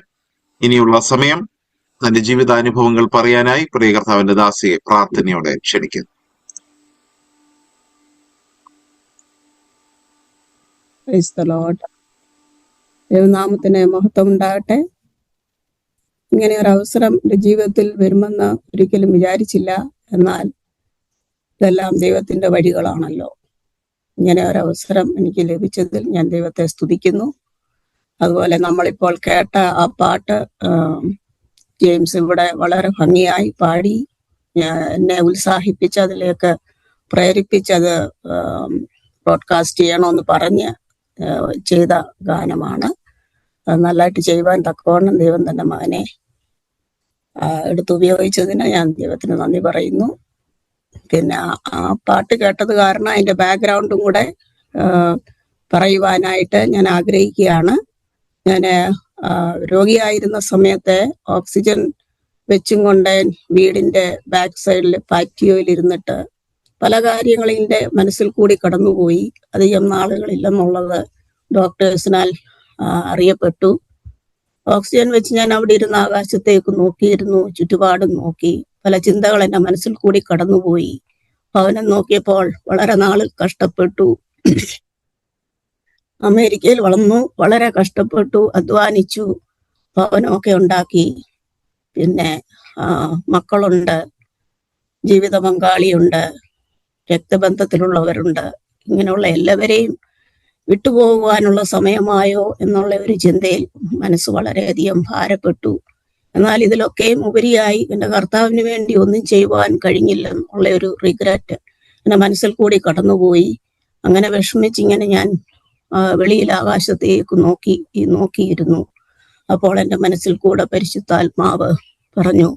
ഇനിയുള്ള സമയം തന്റെ ജീവിതാനുഭവങ്ങൾ പറയാനായി പ്രിയ കർത്താവിന്റെ ദാസിയെ പ്രാർത്ഥനയോടെ ക്ഷണിക്കുന്നു. Price the lord. ദൈവനാമത്തിന് മഹത്വം ഉണ്ടാകട്ടെ. ഇങ്ങനെ ഒരു അവസരം എൻ്റെ ജീവിതത്തിൽ വരുമെന്ന് ഒരിക്കലും വിചാരിച്ചില്ല. എന്നാൽ ഇതെല്ലാം ദൈവത്തിന്റെ വഴികളാണല്ലോ. ഇങ്ങനെ ഒരു അവസരം എനിക്ക് ലഭിച്ചതിൽ ഞാൻ ദൈവത്തെ സ്തുതിക്കുന്നു. അതുപോലെ നമ്മളിപ്പോൾ കേട്ട ആ പാട്ട് ജെയിംസ് ഇവിടെ വളരെ ഭംഗിയായി പാടി എന്നെ ഉത്സാഹിപ്പിച്ച് അതിലേക്ക് പ്രേരിപ്പിച്ചത് ബ്രോഡ്കാസ്റ്റ് ചെയ്യണമെന്ന് പറഞ്ഞ് ചെയ്ത ഗാനമാണ്. അത് നല്ലതായിട്ട് ചെയ്യുവാൻ തക്കവണ്ണം ദൈവം തന്റെ മകനെ എടുത്തുപയോഗിച്ചതിന് ഞാൻ ദൈവത്തിന് നന്ദി പറയുന്നു. പിന്നെ ആ പാട്ട് കേട്ടത് കാരണം അതിന്റെ ബാക്ക്ഗ്രൗണ്ടും കൂടെ പറയുവാനായിട്ട് ഞാൻ ആഗ്രഹിക്കുകയാണ്. ഞാൻ രോഗിയായിരുന്ന സമയത്ത് ഓക്സിജൻ വെച്ചും കൊണ്ട് വീടിന്റെ ബാക്ക് സൈഡിൽ പാറ്റിയോയിൽ ഇരുന്നിട്ട് പല കാര്യങ്ങളും എൻ്റെ മനസ്സിൽ കൂടി കടന്നുപോയി. അധികം നാളുകളില്ലെന്നുള്ളത് ഡോക്ടേഴ്സിനാൽ അറിയപ്പെട്ടു. ഓക്സിജൻ വെച്ച് ഞാൻ അവിടെ ഇരുന്ന് ആകാശത്തേക്ക് നോക്കിയിരുന്നു, ചുറ്റുപാടും നോക്കി. പല ചിന്തകൾ എൻ്റെ മനസ്സിൽ കൂടി കടന്നുപോയി. ഭവനം നോക്കിയപ്പോൾ വളരെ നാൾ കഷ്ടപ്പെട്ടു. അമേരിക്കയിൽ വളർന്നു, വളരെ കഷ്ടപ്പെട്ടു, അധ്വാനിച്ചു, ഭവനമൊക്കെ ഉണ്ടാക്കി. പിന്നെ മക്കളുണ്ട്, ജീവിത പങ്കാളിയുണ്ട്, രക്തബന്ധത്തിലുള്ളവരുണ്ട്. ഇങ്ങനെയുള്ള എല്ലാവരെയും വിട്ടുപോകുവാനുള്ള സമയമായോ എന്നുള്ള ഒരു ചിന്തയിൽ മനസ്സ് വളരെയധികം ഭാരപ്പെട്ടു. എന്നാൽ ഇതിലൊക്കെയും ഉപരിയായി എൻ്റെ കർത്താവിന് വേണ്ടി ഒന്നും ചെയ്യുവാൻ കഴിഞ്ഞില്ലെന്നുള്ള ഒരു റിഗ്രറ്റ് എൻ്റെ മനസ്സിൽ കൂടി കടന്നുപോയി. അങ്ങനെ വിഷമിച്ചിങ്ങനെ ഞാൻ വെളിയിൽ ആകാശത്തേക്ക് നോക്കിയിരുന്നു. അപ്പോൾ എൻ്റെ മനസ്സിൽ കൂടെ പരിശുദ്ധാത്മാവ് പറഞ്ഞു,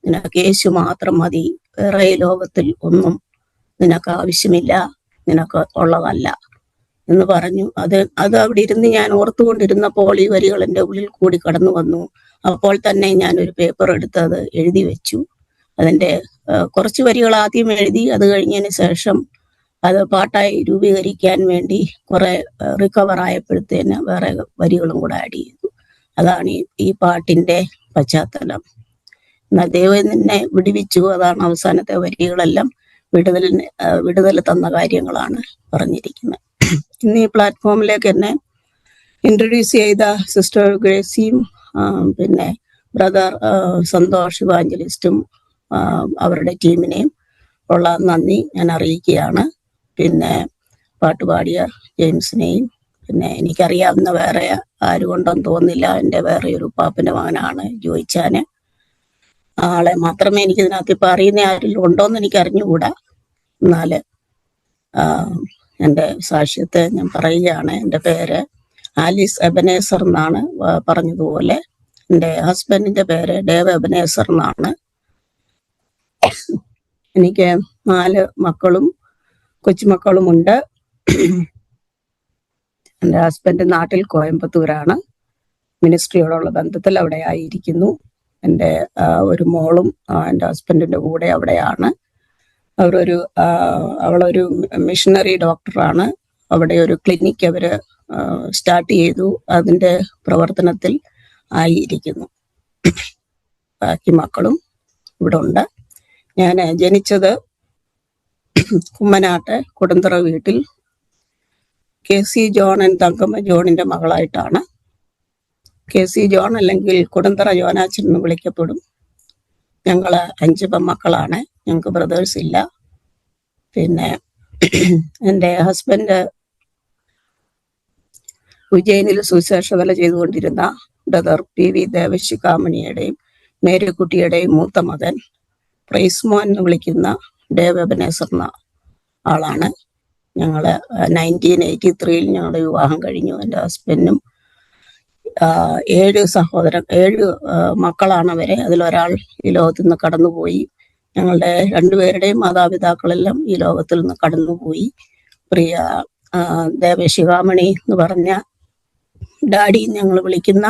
നിനക്ക് യേശു മാത്രം മതി, വേറെ ലോകത്തിൽ ഒന്നും നിനക്ക് ആവശ്യമില്ല, നിനക്ക് ഉള്ളതല്ല എന്ന് പറഞ്ഞു. അത് അവിടെ ഇരുന്ന് ഞാൻ ഓർത്തുകൊണ്ടിരുന്നപ്പോൾ ഈ വരികൾ എൻ്റെ ഉള്ളിൽ കൂടി കടന്നു വന്നു. അപ്പോൾ തന്നെ ഞാൻ ഒരു പേപ്പർ എടുത്ത് അത് എഴുതി വെച്ചു. അതിൻ്റെ കുറച്ച് വരികൾ ആദ്യം എഴുതി. അത് കഴിഞ്ഞതിന് ശേഷം അത് പാട്ടായി രൂപീകരിക്കാൻ വേണ്ടി കുറെ റിക്കവർ ആയപ്പോഴത്തേന് വേറെ വരികളും കൂടെ ആഡ് ചെയ്തു. അതാണ് ഈ പാട്ടിന്റെ പശ്ചാത്തലം. എന്നാൽ ദൈവം നിന്നെ വിടുവിച്ചു, അതാണ് അവസാനത്തെ വരികളെല്ലാം. വിടുതൽ തന്ന കാര്യങ്ങളാണ് പറഞ്ഞിരിക്കുന്നത്. ഇന്ന് ഈ പ്ലാറ്റ്ഫോമിലേക്ക് എന്നെ ഇൻട്രൊഡ്യൂസ് ചെയ്ത സിസ്റ്റർ ഗ്രേസിയും പിന്നെ ബ്രദർ സന്തോഷ് ഇവാഞ്ചലിസ്റ്റും അവരുടെ ടീമിനെയും ഉള്ള നന്ദി ഞാൻ അറിയിക്കുകയാണ്. പിന്നെ പാട്ടുപാടിയ ജെയിംസിനെയും, പിന്നെ എനിക്കറിയാവുന്ന വേറെ ആരുകൊണ്ടെന്ന് തോന്നുന്നില്ല, എൻ്റെ വേറെ ഒരു പാപ്പൻ്റെ മകനാണ് ജോയിച്ചാന്. ആളെ മാത്രമേ എനിക്ക് ഇതിനകത്ത് ഇപ്പം അറിയുന്ന ആരെങ്കിലും ഉണ്ടോയെന്ന് എനിക്ക് അറിഞ്ഞുകൂടാ. എന്നാൽ എൻ്റെ സാക്ഷ്യത്തെ ഞാൻ പറയുകയാണ്. എൻ്റെ പേര് ആലിസ് എബനേസർ എന്നാണ്. പറഞ്ഞതുപോലെ എൻ്റെ ഹസ്ബൻഡിൻ്റെ പേര് ഡേവ് എബനേസർ എന്നാണ്. എനിക്ക് 4 മക്കളും കൊച്ചുമക്കളുമുണ്ട്. എൻ്റെ ഹസ്ബൻഡ് നാട്ടിൽ കോയമ്പത്തൂരാണ്. മിനിസ്ട്രിയോടുള്ള ബന്ധത്തിൽ അവിടെ ആയിരിക്കുന്നു. എൻ്റെ ഒരു മോളും എൻ്റെ ഹസ്ബൻഡിൻ്റെ കൂടെ അവിടെയാണ്. അവളൊരു മിഷണറി ഡോക്ടറാണ്. അവിടെ ഒരു ക്ലിനിക്ക് അവർ സ്റ്റാർട്ട് ചെയ്തു. അതിൻ്റെ പ്രവർത്തനത്തിൽ ആയിരിക്കുന്നു. ബാക്കി മക്കളും ഇവിടെ ഉണ്ട്. ഞാൻ ജനിച്ചത് കുമ്മനാട്ട് കൊടുന്തറ വീട്ടിൽ KC ജോൺ ആൻഡ് തങ്കമ്മ ജോണിന്റെ മകളായിട്ടാണ്. KC ജോൺ അല്ലെങ്കിൽ കൊടുന്തറ ജോനാച്ചൻ എന്ന് വിളിക്കപ്പെടും. ഞങ്ങള് 5 പെൺമക്കളാണ്. ഞങ്ങൾക്ക് ബ്രദേഴ്സ് ഇല്ല. പിന്നെ എൻ്റെ ഹസ്ബൻഡ് ഉജ്ജയിനിൽ സുവിശേഷ വേല ചെയ്തുകൊണ്ടിരുന്ന ബ്രദർ PV ദേവശിഖാമണിയുടെയും മേരിക്കുട്ടിയുടെയും മൂത്ത മകൻ പ്രൈസ്മോൻ എന്ന് വിളിക്കുന്ന ഡേവ് എബനേസർ എന്ന ആളാണ്. ഞങ്ങള് 1983 ഞങ്ങളുടെ വിവാഹം കഴിഞ്ഞു. എൻ്റെ ഹസ്ബൻഡും 7 മക്കളാണ് അവരെ. അതിലൊരാൾ ഈ ലോകത്തിൽ നിന്ന് കടന്നുപോയി. ഞങ്ങളുടെ 2 പേരുടെയും മാതാപിതാക്കളെല്ലാം ഈ ലോകത്തിൽ നിന്ന് കടന്നുപോയി. പ്രിയ ദേവശിഖാമണി എന്ന് പറഞ്ഞ ഡാഡി ഞങ്ങൾ വിളിക്കുന്ന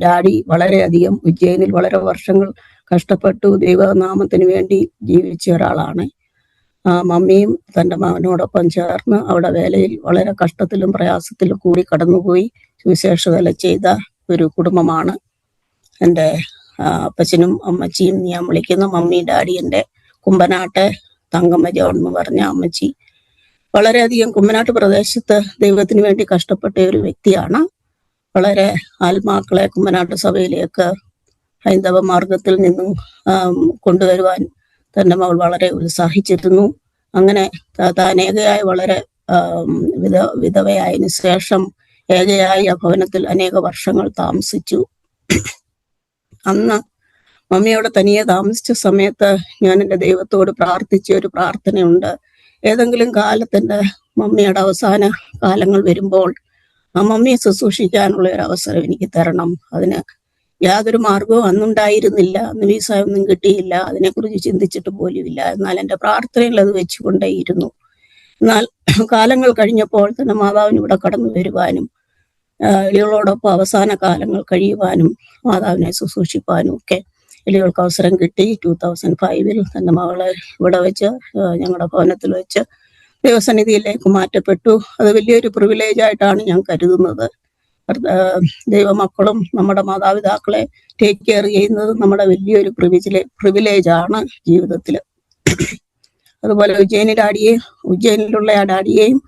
ഡാഡി വളരെയധികം ഉജ്ജയിനിൽ വളരെ വർഷങ്ങൾ കഷ്ടപ്പെട്ടു ദൈവനാമത്തിന് വേണ്ടി ജീവിച്ച ഒരാളാണ്. മമ്മിയും തൻ്റെ മകനോടൊപ്പം ചേർന്ന് അവിടെ വേലയിൽ വളരെ കഷ്ടത്തിലും പ്രയാസത്തിലും കൂടി കടന്നുപോയി സുവിശേഷ വേല ചെയ്ത ഒരു കുടുംബമാണ്. എൻ്റെ അപ്പച്ചനും അമ്മച്ചിയും ഞാൻ വിളിക്കുന്ന മമ്മി ഡാഡി. എൻ്റെ കുമ്പനാട്ടെ തങ്കമ്മ ജോൺ എന്ന് പറഞ്ഞ അമ്മച്ചി വളരെയധികം കുമ്പനാട്ട് പ്രദേശത്ത് ദൈവത്തിന് വേണ്ടി കഷ്ടപ്പെട്ട ഒരു വ്യക്തിയാണ്. വളരെ ആത്മാക്കളെ കുമ്പനാട്ട് സഭയിലേക്ക് ഹൈന്ദവ മാർഗത്തിൽ നിന്നും കൊണ്ടുവരുവാൻ തൻ്റെ മകൾ വളരെ ഉത്സാഹിച്ചിരുന്നു. അങ്ങനെ താൻ ഏകയായി വളരെ വിധവയായതിനു ശേഷം ഏകയായി ആ ഭവനത്തിൽ അനേക വർഷങ്ങൾ താമസിച്ചു. അന്ന് മമ്മിയോടെ തനിയെ താമസിച്ച സമയത്ത് ഞാൻ എൻ്റെ ദൈവത്തോട് പ്രാർത്ഥിച്ച ഒരു പ്രാർത്ഥനയുണ്ട്. ഏതെങ്കിലും കാലത്തെൻ്റെ മമ്മിയുടെ അവസാന കാലങ്ങൾ വരുമ്പോൾ ആ മമ്മിയെ ശുശ്രൂഷിക്കാനുള്ള ഒരു അവസരം എനിക്ക് തരണം. അതിന് യാതൊരു മാർഗവും അന്നുണ്ടായിരുന്നില്ല. അന്ന് വീസ ഒന്നും കിട്ടിയില്ല. അതിനെക്കുറിച്ച് ചിന്തിച്ചിട്ട് പോലുമില്ല. എന്നാൽ എൻ്റെ പ്രാർത്ഥനയിൽ അത് വെച്ചുകൊണ്ടേയിരുന്നു. എന്നാൽ കാലങ്ങൾ കഴിഞ്ഞപ്പോൾ തന്നെ മാതാവിന് ഇവിടെ കടന്നു വരുവാനും എളിയോടൊപ്പം അവസാന കാലങ്ങൾ കഴിയുവാനും മാതാവിനെ ശുശ്രൂഷിപ്പാനും ഒക്കെ എളിയോൾക്ക് അവസരം കിട്ടി. 2005 തന്റെ മകളെ ഇവിടെ വെച്ച് ഞങ്ങളുടെ ഭവനത്തിൽ വെച്ച് ദൈവസന്നിധിയിലേക്ക് മാറ്റപ്പെട്ടു. അത് വലിയൊരു പ്രിവിലേജ് ആയിട്ടാണ് ഞാൻ കരുതുന്നത്. ദൈവമക്കളും നമ്മുടെ മാതാപിതാക്കളെ ടേക്ക് കെയർ ചെയ്യുന്നത് നമ്മുടെ വലിയൊരു പ്രിവിലേജ് ആണ് ജീവിതത്തിൽ. അതുപോലെ ഉജ്ജയിനിലുള്ള ആ ഡാഡിയെയും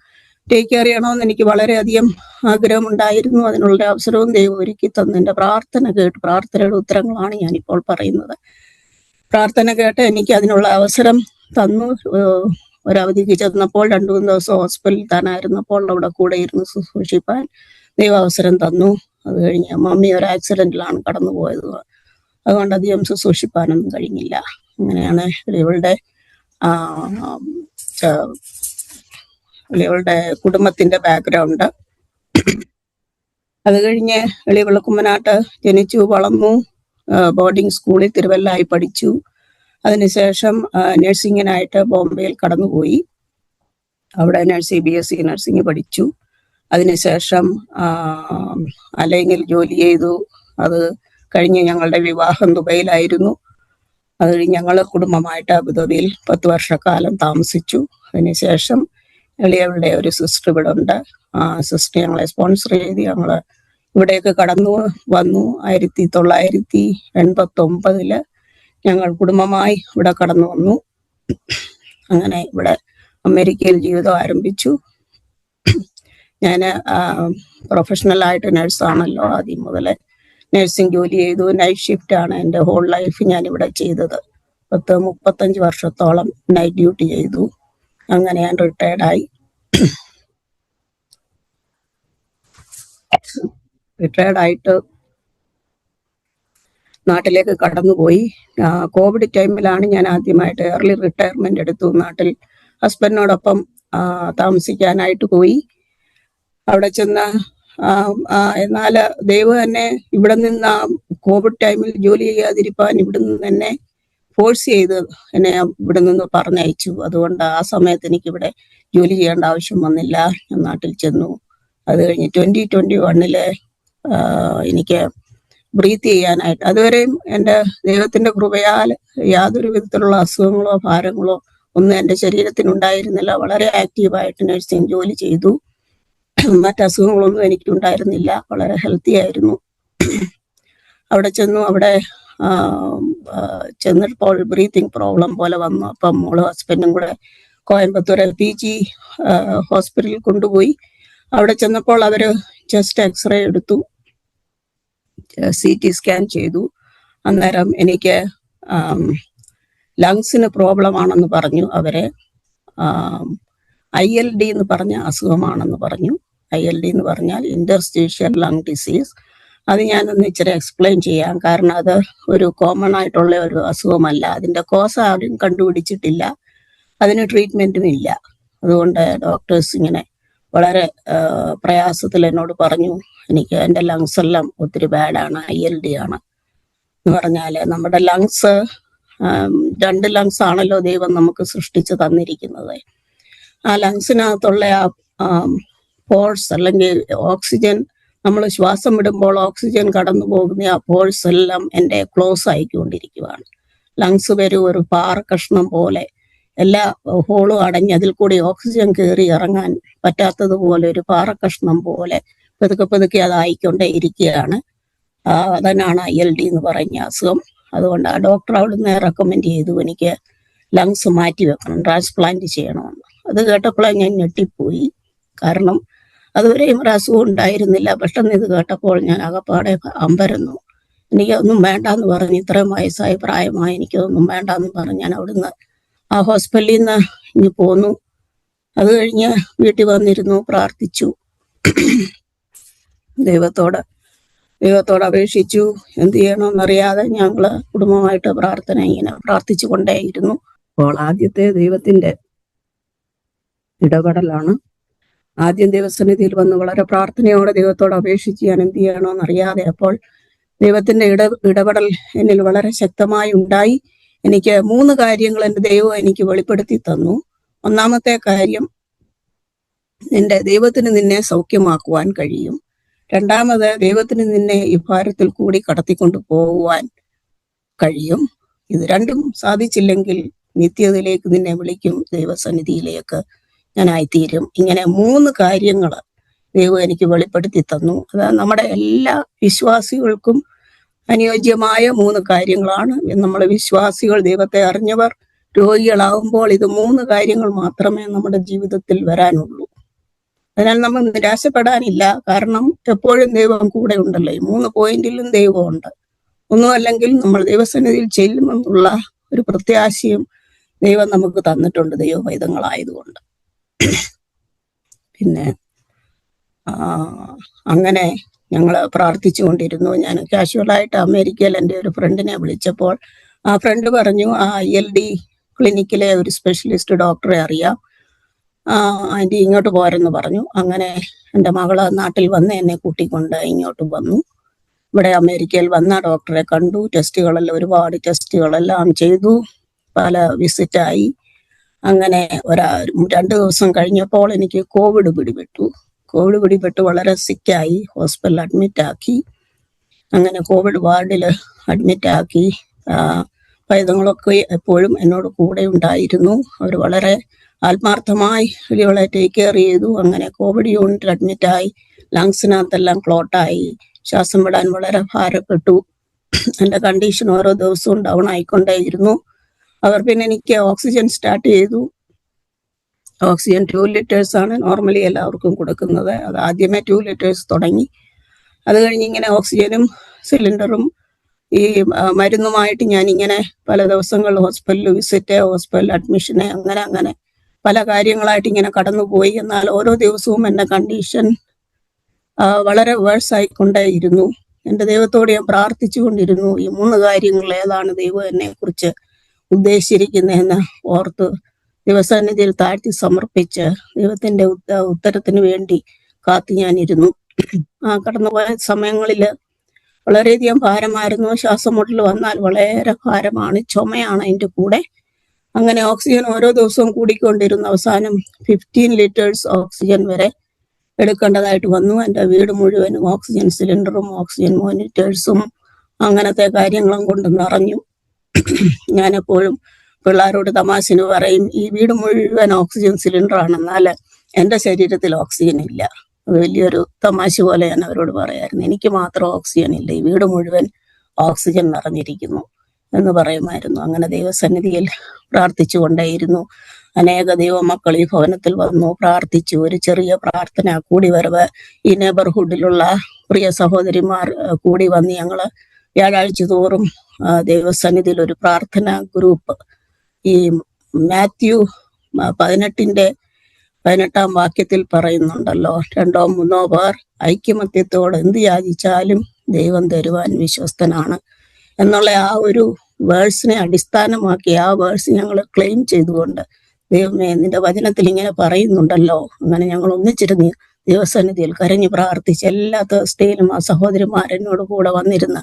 ടേക്ക് കെയർ ചെയ്യണമെന്ന് എനിക്ക് വളരെയധികം ആഗ്രഹമുണ്ടായിരുന്നു. അതിനുള്ള അവസരവും ദൈവം ഒരുക്കി തന്നു. എൻ്റെ പ്രാർത്ഥന കേട്ട് പ്രാർത്ഥനയുടെ ഉത്തരങ്ങളാണ് ഞാനിപ്പോൾ പറയുന്നത്. പ്രാർത്ഥന കേട്ട് എനിക്ക് അതിനുള്ള അവസരം തന്നു. ഒരവധിക്ക് ചെന്നപ്പോൾ 2-3 ദിവസം ഹോസ്പിറ്റലിൽ താനായിരുന്നപ്പോൾ അവിടെ കൂടെ ഇരുന്ന് ശുശ്രൂഷിപ്പാൻ ദൈവം അവസരം തന്നു. അത് കഴിഞ്ഞ് മമ്മി ഒരു ആക്സിഡന്റിലാണ് കടന്നുപോയത്. അതുകൊണ്ട് അധികം ശുശ്രൂഷിപ്പാനൊന്നും കഴിഞ്ഞില്ല. അങ്ങനെയാണ് ഇവളുടെ കുടുംബത്തിന്റെ ബാക്ക്ഗ്രൗണ്ട്. അത് കഴിഞ്ഞ് എളിവിള കുമ്മനാട്ട് ജനിച്ചു വളർന്നു. ബോർഡിംഗ് സ്കൂളിൽ തിരുവല്ലായി പഠിച്ചു. അതിനുശേഷം നഴ്സിങ്ങിനായിട്ട് ബോംബെയിൽ കടന്നുപോയി. അവിടെ BSc നഴ്സിംഗ് പഠിച്ചു. അതിനുശേഷം അലൈനിൽ ജോലി ചെയ്തു. അത് കഴിഞ്ഞ് ഞങ്ങളുടെ വിവാഹം ദുബൈയിലായിരുന്നു. അത് കഴിഞ്ഞ് ഞങ്ങൾ കുടുംബമായിട്ട് അബുദാബിയിൽ 10 വർഷക്കാലം താമസിച്ചു. അതിനുശേഷം എളിയവളുടെ ഒരു സിസ്റ്റർ ഇവിടെ ഉണ്ട്. ആ സിസ്റ്റർ ഞങ്ങളെ സ്പോൺസർ ചെയ്ത് ഞങ്ങൾ ഇവിടേക്ക് കടന്നു വന്നു. 1989 ഞങ്ങൾ കുടുംബമായി ഇവിടെ കടന്നു വന്നു. അങ്ങനെ ഇവിടെ അമേരിക്കയിൽ ജീവിതം ആരംഭിച്ചു. ഞാൻ പ്രൊഫഷണലായിട്ട് നഴ്സാണല്ലോ. ആദ്യം മുതൽ നഴ്സിംഗ് ജോലി ചെയ്തു. നൈറ്റ് ഷിഫ്റ്റ് ആണ് എൻ്റെ ഹോൾ ലൈഫ് ഞാനിവിടെ ചെയ്തത്. 35 വർഷത്തോളം നൈറ്റ് ഡ്യൂട്ടി ചെയ്തു. അങ്ങനെ ഞാൻ റിട്ടയർഡായി. റിട്ടയർഡായിട്ട് നാട്ടിലേക്ക് കടന്നുപോയി. കോവിഡ് ടൈമിലാണ് ഞാൻ ആദ്യമായിട്ട് ഏർലി റിട്ടയർമെന്റ് എടുത്തു. നാട്ടിൽ ഹസ്ബൻഡിനോടൊപ്പം താമസിക്കാനായിട്ട് പോയി. അവിടെ ചെന്ന് എന്നാൽ ദൈവം എന്നെ ഇവിടെ നിന്ന് കോവിഡ് ടൈമിൽ ജോലി ചെയ്യാതിരിക്കാൻ ഇവിടെ നിന്ന് തന്നെ ഫോഴ്സ് ചെയ്ത് എന്നെ ഇവിടെ നിന്ന് പറഞ്ഞയച്ചു. അതുകൊണ്ട് ആ സമയത്ത് എനിക്കിവിടെ ജോലി ചെയ്യേണ്ട ആവശ്യം വന്നില്ല. ഞാൻ നാട്ടിൽ ചെന്നു. അത് കഴിഞ്ഞ് 2021 എനിക്ക് ബ്രീത്ത് ചെയ്യാനായിട്ട്, അതുവരെയും എൻ്റെ ദൈവത്തിന്റെ കൃപയാൽ യാതൊരു വിധത്തിലുള്ള അസുഖങ്ങളോ ഭാരങ്ങളോ ഒന്നും എൻ്റെ ശരീരത്തിനുണ്ടായിരുന്നില്ല. വളരെ ആക്റ്റീവായിട്ട് നഴ്സിംഗ് ജോലി ചെയ്തു. മറ്റസുഖങ്ങളൊന്നും എനിക്കുണ്ടായിരുന്നില്ല. വളരെ ഹെൽത്തി ആയിരുന്നു. അവിടെ ചെന്നു. അവിടെ ചെന്നപ്പോൾ ബ്രീത്തിങ് പ്രോബ്ലം പോലെ വന്നു. അപ്പം മോള് ഹസ്ബൻഡും കൂടെ കോയമ്പത്തൂർ PG ഹോസ്പിറ്റലിൽ കൊണ്ടുപോയി. അവിടെ ചെന്നപ്പോൾ അവര് ചെസ്റ്റ് എക്സ്റേ എടുത്തു, CT സ്കാൻ ചെയ്തു. അന്നേരം എനിക്ക് ലങ്സിന് പ്രോബ്ലം ആണെന്ന് പറഞ്ഞു. അവരെ ILD എന്ന് പറഞ്ഞ അസുഖമാണെന്ന് പറഞ്ഞു. ILD എന്ന് പറഞ്ഞാൽ ഇന്റർസ്റ്റീഷ്യൽ ലങ് ഡിസീസ്. അത് ഞാനൊന്ന് ഇച്ചിരി എക്സ്പ്ലെയിൻ ചെയ്യാം. കാരണം അത് ഒരു കോമൺ ആയിട്ടുള്ള ഒരു അസുഖമല്ല. അതിന്റെ കോസ് ആരും കണ്ടുപിടിച്ചിട്ടില്ല. അതിന് ട്രീറ്റ്മെന്റും ഇല്ല. അതുകൊണ്ട് ഡോക്ടേഴ്സ് ഇങ്ങനെ വളരെ പ്രയാസത്തിൽ എന്നോട് പറഞ്ഞു, എനിക്ക് എൻ്റെ ലങ്സ് എല്ലാം ഒത്തിരി ബാഡാണ്, ILD ആണ് എന്ന് പറഞ്ഞാല് നമ്മുടെ ലങ്സ് 2 ലങ്സ് ആണല്ലോ ദൈവം നമുക്ക് സൃഷ്ടിച്ച് തന്നിരിക്കുന്നത്. ആ ലങ്സിനകത്തുള്ള ആ പോഴ്സ് അല്ലെങ്കിൽ ഓക്സിജൻ, നമ്മൾ ശ്വാസം വിടുമ്പോൾ ഓക്സിജൻ കടന്നു പോകുന്ന ആ പോഴ്സ് എല്ലാം എൻ്റെ ക്ലോസ് ആയിക്കൊണ്ടിരിക്കുകയാണ്. ലങ്സ് വരും ഒരു പാറ കഷ്ണം പോലെ, എല്ലാ ഹോളും അടഞ്ഞ് അതിൽ കൂടി ഓക്സിജൻ കയറി ഇറങ്ങാൻ പറ്റാത്തതുപോലെ ഒരു പാറ കഷ്ണം പോലെ പതുക്കെ അതായിക്കൊണ്ടേ ഇരിക്കുകയാണ്. അതിനാണ് ILD എന്ന് പറഞ്ഞ അസുഖം. അതുകൊണ്ട് ആ ഡോക്ടർ അവിടുന്ന് റെക്കമെൻഡ് ചെയ്തു എനിക്ക് ലങ്സ് മാറ്റി വെക്കണം, ട്രാൻസ്പ്ലാന്റ് ചെയ്യണമെന്ന്. അത് കേട്ടപ്പോൾ ഞാൻ ഞെട്ടിപ്പോയി. കാരണം അതുവരെയും ഒരു അസുഖം ഉണ്ടായിരുന്നില്ല. പെട്ടെന്ന് ഇത് കേട്ടപ്പോൾ ഞാൻ ആകപ്പാടെ അമ്പരന്നു. എനിക്കൊന്നും വേണ്ടാന്ന് പറഞ്ഞു. ഇത്രയും വയസ്സായി പ്രായമായി, എനിക്കൊന്നും വേണ്ടാന്ന് പറഞ്ഞ് ഞാൻ അവിടുന്ന് ആ ഹോസ്പിറ്റലിൽ നിന്ന് ഇനി പോന്നു. അത് കഴിഞ്ഞ് വീട്ടിൽ വന്നിരുന്നു, പ്രാർത്ഥിച്ചു, ദൈവത്തോട് അപേക്ഷിച്ചു. എന്ത് ചെയ്യണമെന്നറിയാതെ ഞങ്ങള് കുടുംബമായിട്ട് ഇങ്ങനെ പ്രാർത്ഥിച്ചു കൊണ്ടേയിരുന്നു. അപ്പോൾ ആദ്യത്തെ ദൈവത്തിന്റെ ഇടപെടലാണ്. ആദ്യം ദൈവസന്നിധിയിൽ വന്ന് വളരെ പ്രാർത്ഥനയോടെ ദൈവത്തോട് അപേക്ഷിച്ച് ഞാൻ എന്ത് ചെയ്യണമെന്നറിയാതെ അപ്പോൾ ദൈവത്തിന്റെ ഇടപെടൽ എന്നിൽ വളരെ ശക്തമായി ഉണ്ടായി. എനിക്ക് 3 കാര്യങ്ങൾ എൻ്റെ ദൈവം എനിക്ക് വെളിപ്പെടുത്തി തന്നു. ഒന്നാമത്തെ കാര്യം, ദൈവത്തിന് നിന്നെ സൗഖ്യമാക്കുവാൻ കഴിയും. രണ്ടാമത്, ദൈവത്തിന് നിന്നെ ഈ ഭാരത്തിൽ കൂടി കടത്തിക്കൊണ്ടു പോകുവാൻ കഴിയും. ഇത് രണ്ടും സാധിച്ചില്ലെങ്കിൽ നിത്യതയിലേക്ക് നിന്നെ വിളിക്കും, ദൈവസന്നിധിയിലേക്ക് ഞാനായിത്തീരും. ഇങ്ങനെ 3 കാര്യങ്ങൾ ദൈവം എനിക്ക് വെളിപ്പെടുത്തി തന്നു. അത് നമ്മുടെ എല്ലാ വിശ്വാസികൾക്കും അനുയോജ്യമായ 3 കാര്യങ്ങളാണ്. നമ്മൾ വിശ്വാസികൾ, ദൈവത്തെ അറിഞ്ഞവർ രോഗികളാകുമ്പോൾ ഇത് 3 കാര്യങ്ങൾ മാത്രമേ നമ്മുടെ ജീവിതത്തിൽ വരാനുള്ളൂ. അതിനാൽ നമ്മൾ നിരാശപ്പെടാനില്ല. കാരണം എപ്പോഴും ദൈവം കൂടെ ഉണ്ടല്ലോ. ഈ 3 പോയിന്റിലും ദൈവമുണ്ട്. ഒന്നുമല്ലെങ്കിൽ നമ്മൾ ദൈവസന്നിധിയിൽ ചെല്ലുമെന്നുള്ള ഒരു പ്രത്യാശയും ദൈവം നമുക്ക് തന്നിട്ടുണ്ട്, ദൈവവൈദങ്ങളായതുകൊണ്ട്. പിന്നെ അങ്ങനെ ഞങ്ങൾ പ്രാർത്ഥിച്ചു കൊണ്ടിരുന്നു. ഞാൻ കാഷ്വലായിട്ട് അമേരിക്കയിൽ എൻ്റെ ഒരു ഫ്രണ്ടിനെ വിളിച്ചപ്പോൾ ആ ഫ്രണ്ട് പറഞ്ഞു, ആ ILD ക്ലിനിക്കിലെ ഒരു സ്പെഷ്യലിസ്റ്റ് ഡോക്ടറെ അറിയാം, ആൻറ്റി ഇങ്ങോട്ട് പോരെന്ന് പറഞ്ഞു. അങ്ങനെ എൻ്റെ മകള് നാട്ടിൽ വന്ന് എന്നെ കൂട്ടിക്കൊണ്ട് ഇങ്ങോട്ട് വന്നു. ഇവിടെ അമേരിക്കയിൽ വന്ന ഡോക്ടറെ കണ്ടു. ഒരുപാട് ടെസ്റ്റുകളെല്ലാം ചെയ്തു. പല വിസിറ്റായി. അങ്ങനെ 2 ദിവസം കഴിഞ്ഞപ്പോൾ എനിക്ക് കോവിഡ് പിടിപെട്ടു. വളരെ സിക്കായി. ഹോസ്പിറ്റലിൽ അഡ്മിറ്റ് ആക്കി. അങ്ങനെ കോവിഡ് വാർഡിൽ അഡ്മിറ്റ് ആക്കി. പൈതങ്ങളൊക്കെ എപ്പോഴും എന്നോട് കൂടെ ഉണ്ടായിരുന്നു. അവർ വളരെ ആത്മാർത്ഥമായി ഇവളെ ടേക്ക് കെയർ ചെയ്തു. അങ്ങനെ കോവിഡ് യൂണിറ്റിൽ അഡ്മിറ്റായി. ലങ്സിനകത്തെല്ലാം ക്ലോട്ടായി. ശ്വാസം വിടാൻ വളരെ ഭാരപ്പെട്ടു. എൻ്റെ കണ്ടീഷൻ ഓരോ ദിവസവും ഡൗൺ ആയിക്കൊണ്ടേയിരുന്നു. അവർ പിന്നെ എനിക്ക് ഓക്സിജൻ സ്റ്റാർട്ട് ചെയ്തു. ഓക്സിജൻ 2 liters ആണ് നോർമലി എല്ലാവർക്കും കൊടുക്കുന്നത്. അത് ആദ്യമേ 2 liters തുടങ്ങി. അത് കഴിഞ്ഞ് ഇങ്ങനെ ഓക്സിജനും സിലിണ്ടറും ഈ മരുന്നുമായിട്ട് ഞാനിങ്ങനെ പല ദിവസങ്ങൾ ഹോസ്പിറ്റലിൽ വിസിറ്റ്, ഹോസ്പിറ്റൽ അഡ്മിഷന്, അങ്ങനെ പല കാര്യങ്ങളായിട്ട് ഇങ്ങനെ കടന്നുപോയി. എന്നാൽ ഓരോ ദിവസവും എൻ്റെ കണ്ടീഷൻ വളരെ വേഴ്സ് ആയിക്കൊണ്ടേയിരുന്നു. എൻ്റെ ദൈവത്തോട് ഞാൻ പ്രാർത്ഥിച്ചു കൊണ്ടിരുന്നു. ഈ 3 കാര്യങ്ങൾ ഏതാണ് ദൈവം എന്നെ കുറിച്ച് ഉദ്ദേശിച്ചിരിക്കുന്നതെന്ന് ഓർത്ത് ദൈവസന്നിധിയിൽ താഴ്ത്തി സമർപ്പിച്ച് ദൈവത്തിന്റെ ഉത്തരത്തിന് വേണ്ടി കാത്തു ഞാനിരുന്നു. കടന്നുപോയ സമയങ്ങളിൽ വളരെയധികം ഭാരമായിരുന്നു. ശ്വാസം മുട്ടൽ വന്നാൽ വളരെ ഭാരമാണ്, ചുമയാണ് അതിൻ്റെ കൂടെ. അങ്ങനെ ഓക്സിജൻ ഓരോ ദിവസവും കൂടിക്കൊണ്ടിരുന്നു. അവസാനം 15 liters ഓക്സിജൻ വരെ എടുക്കേണ്ടതായിട്ട് വന്നു. എൻ്റെ വീട് മുഴുവനും ഓക്സിജൻ സിലിണ്ടറും ഓക്സിജൻ മോണിറ്റേഴ്സും അങ്ങനത്തെ കാര്യങ്ങളും കൊണ്ട് നിറഞ്ഞു. ഞാനെപ്പോഴും പിള്ളേരോട് തമാശന് പറയും, ഈ വീട് മുഴുവൻ ഓക്സിജൻ സിലിണ്ടറാണ്, എന്നാൽ എൻ്റെ ശരീരത്തിൽ ഓക്സിജൻ ഇല്ല. അത് വലിയൊരു തമാശ പോലെ ഞാൻ അവരോട് പറയായിരുന്നു. എനിക്ക് മാത്രം ഓക്സിജൻ ഇല്ല, ഈ വീട് മുഴുവൻ ഓക്സിജൻ നിറഞ്ഞിരിക്കുന്നു എന്ന് പറയുമായിരുന്നു. അങ്ങനെ ദൈവസന്നിധിയിൽ പ്രാർത്ഥിച്ചു കൊണ്ടേയിരുന്നു. അനേക ദൈവമക്കൾ ഈ ഭവനത്തിൽ വന്നു പ്രാർത്ഥിച്ചു. ഒരു ചെറിയ പ്രാർത്ഥന കൂടി വരവ് ഈ നെയ്ബർഹുഡിലുള്ള പ്രിയ സഹോദരിമാർ കൂടി വന്ന് ഞങ്ങൾ വ്യാഴാഴ്ച തോറും ദൈവസന്നിധിയിൽ ഒരു പ്രാർത്ഥന ഗ്രൂപ്പ്, ഈ മാത്യു 18:18 വാക്യത്തിൽ പറയുന്നുണ്ടല്ലോ, 2 or 3 പേർ ഐക്യമത്യത്തോടെ എന്ത് യാചിച്ചാലും ദൈവം തരുവാൻ വിശ്വസ്തനാണ് എന്നുള്ള ആ ഒരു വേഴ്സിനെ അടിസ്ഥാനമാക്കി ആ വേഴ്സ് ഞങ്ങൾ ക്ലെയിം ചെയ്തുകൊണ്ട്, ദൈവമേ നിന്റെ വചനത്തിൽ ഇങ്ങനെ പറയുന്നുണ്ടല്ലോ, അങ്ങനെ ഞങ്ങൾ ഒന്നിച്ചിരുന്ന് ദൈവസന്നിധിയിൽ കരഞ്ഞു പ്രാർത്ഥിച്ച് എല്ലാ തേഴ്സ്ഡേയിലും ആ സഹോദരിമാരെന്നോട് കൂടെ വന്നിരുന്ന്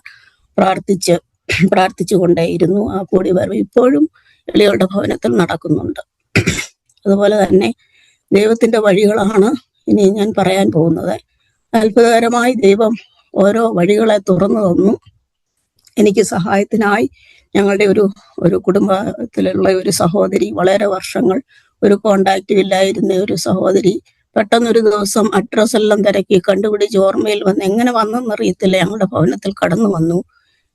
പ്രാർത്ഥിച്ചു കൊണ്ടേയിരുന്നു. ആ കൂടി വരവ് ഇപ്പോഴും എളിയവരുടെ ഭവനത്തിൽ നടക്കുന്നുണ്ട്. അതുപോലെ തന്നെ ദൈവത്തിന്റെ വഴികളാണ് ഇനി ഞാൻ പറയാൻ പോകുന്നത്. അത്ഭുതകരമായി ദൈവം ഓരോ വഴികളെ തുറന്നു തന്നു. എനിക്ക് സഹായത്തിനായി ഞങ്ങളുടെ ഒരു കുടുംബത്തിലുള്ള ഒരു സഹോദരി, വളരെ വർഷങ്ങൾ ഒരു കോണ്ടാക്റ്റും ഇല്ലായിരുന്ന ഒരു സഹോദരി, പെട്ടെന്നൊരു ദിവസം അഡ്രസ് എല്ലാം തിരക്കി കണ്ടുപിടിച്ച് ഓർമ്മയിൽ വന്ന്, എങ്ങനെ വന്നെന്നറിയത്തില്ല, ഞങ്ങളുടെ ഭവനത്തിൽ കടന്നു വന്നു.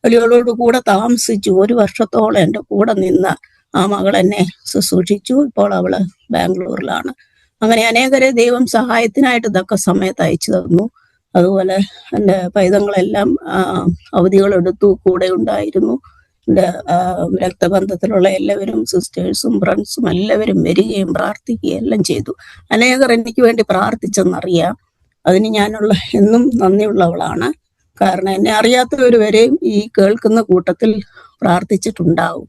വലിയോളോട് കൂടെ താമസിച്ചു. 1 വർഷത്തോളം എൻ്റെ കൂടെ നിന്ന് ആ മകൾ എന്നെ ശുശ്രൂഷിച്ചു. ഇപ്പോൾ അവള് ബാംഗ്ലൂരിലാണ്. അങ്ങനെ അനേകരെ ദൈവം സഹായത്തിനായിട്ട് തക്ക സമയത്ത് അയച്ചു തന്നു. അതുപോലെ എൻ്റെ പൈതങ്ങളെല്ലാം അവധികളെടുത്തു, കൂടെ ഉണ്ടായിരുന്നു. എൻ്റെ രക്തബന്ധത്തിലുള്ള എല്ലാവരും, സിസ്റ്റേഴ്സും ഫ്രണ്ട്സും എല്ലാവരും വരികയും പ്രാർത്ഥിക്കുകയും എല്ലാം ചെയ്തു. അനേകർ എനിക്ക് വേണ്ടി പ്രാർത്ഥിച്ചെന്നറിയാം. അതിന് ഞാനുള്ള എന്നും നന്ദിയുള്ളവളാണ്. കാരണം എന്നെ അറിയാത്തവർ വരെയും ഈ കേൾക്കുന്ന കൂട്ടത്തിൽ പ്രാർത്ഥിച്ചിട്ടുണ്ടാവും.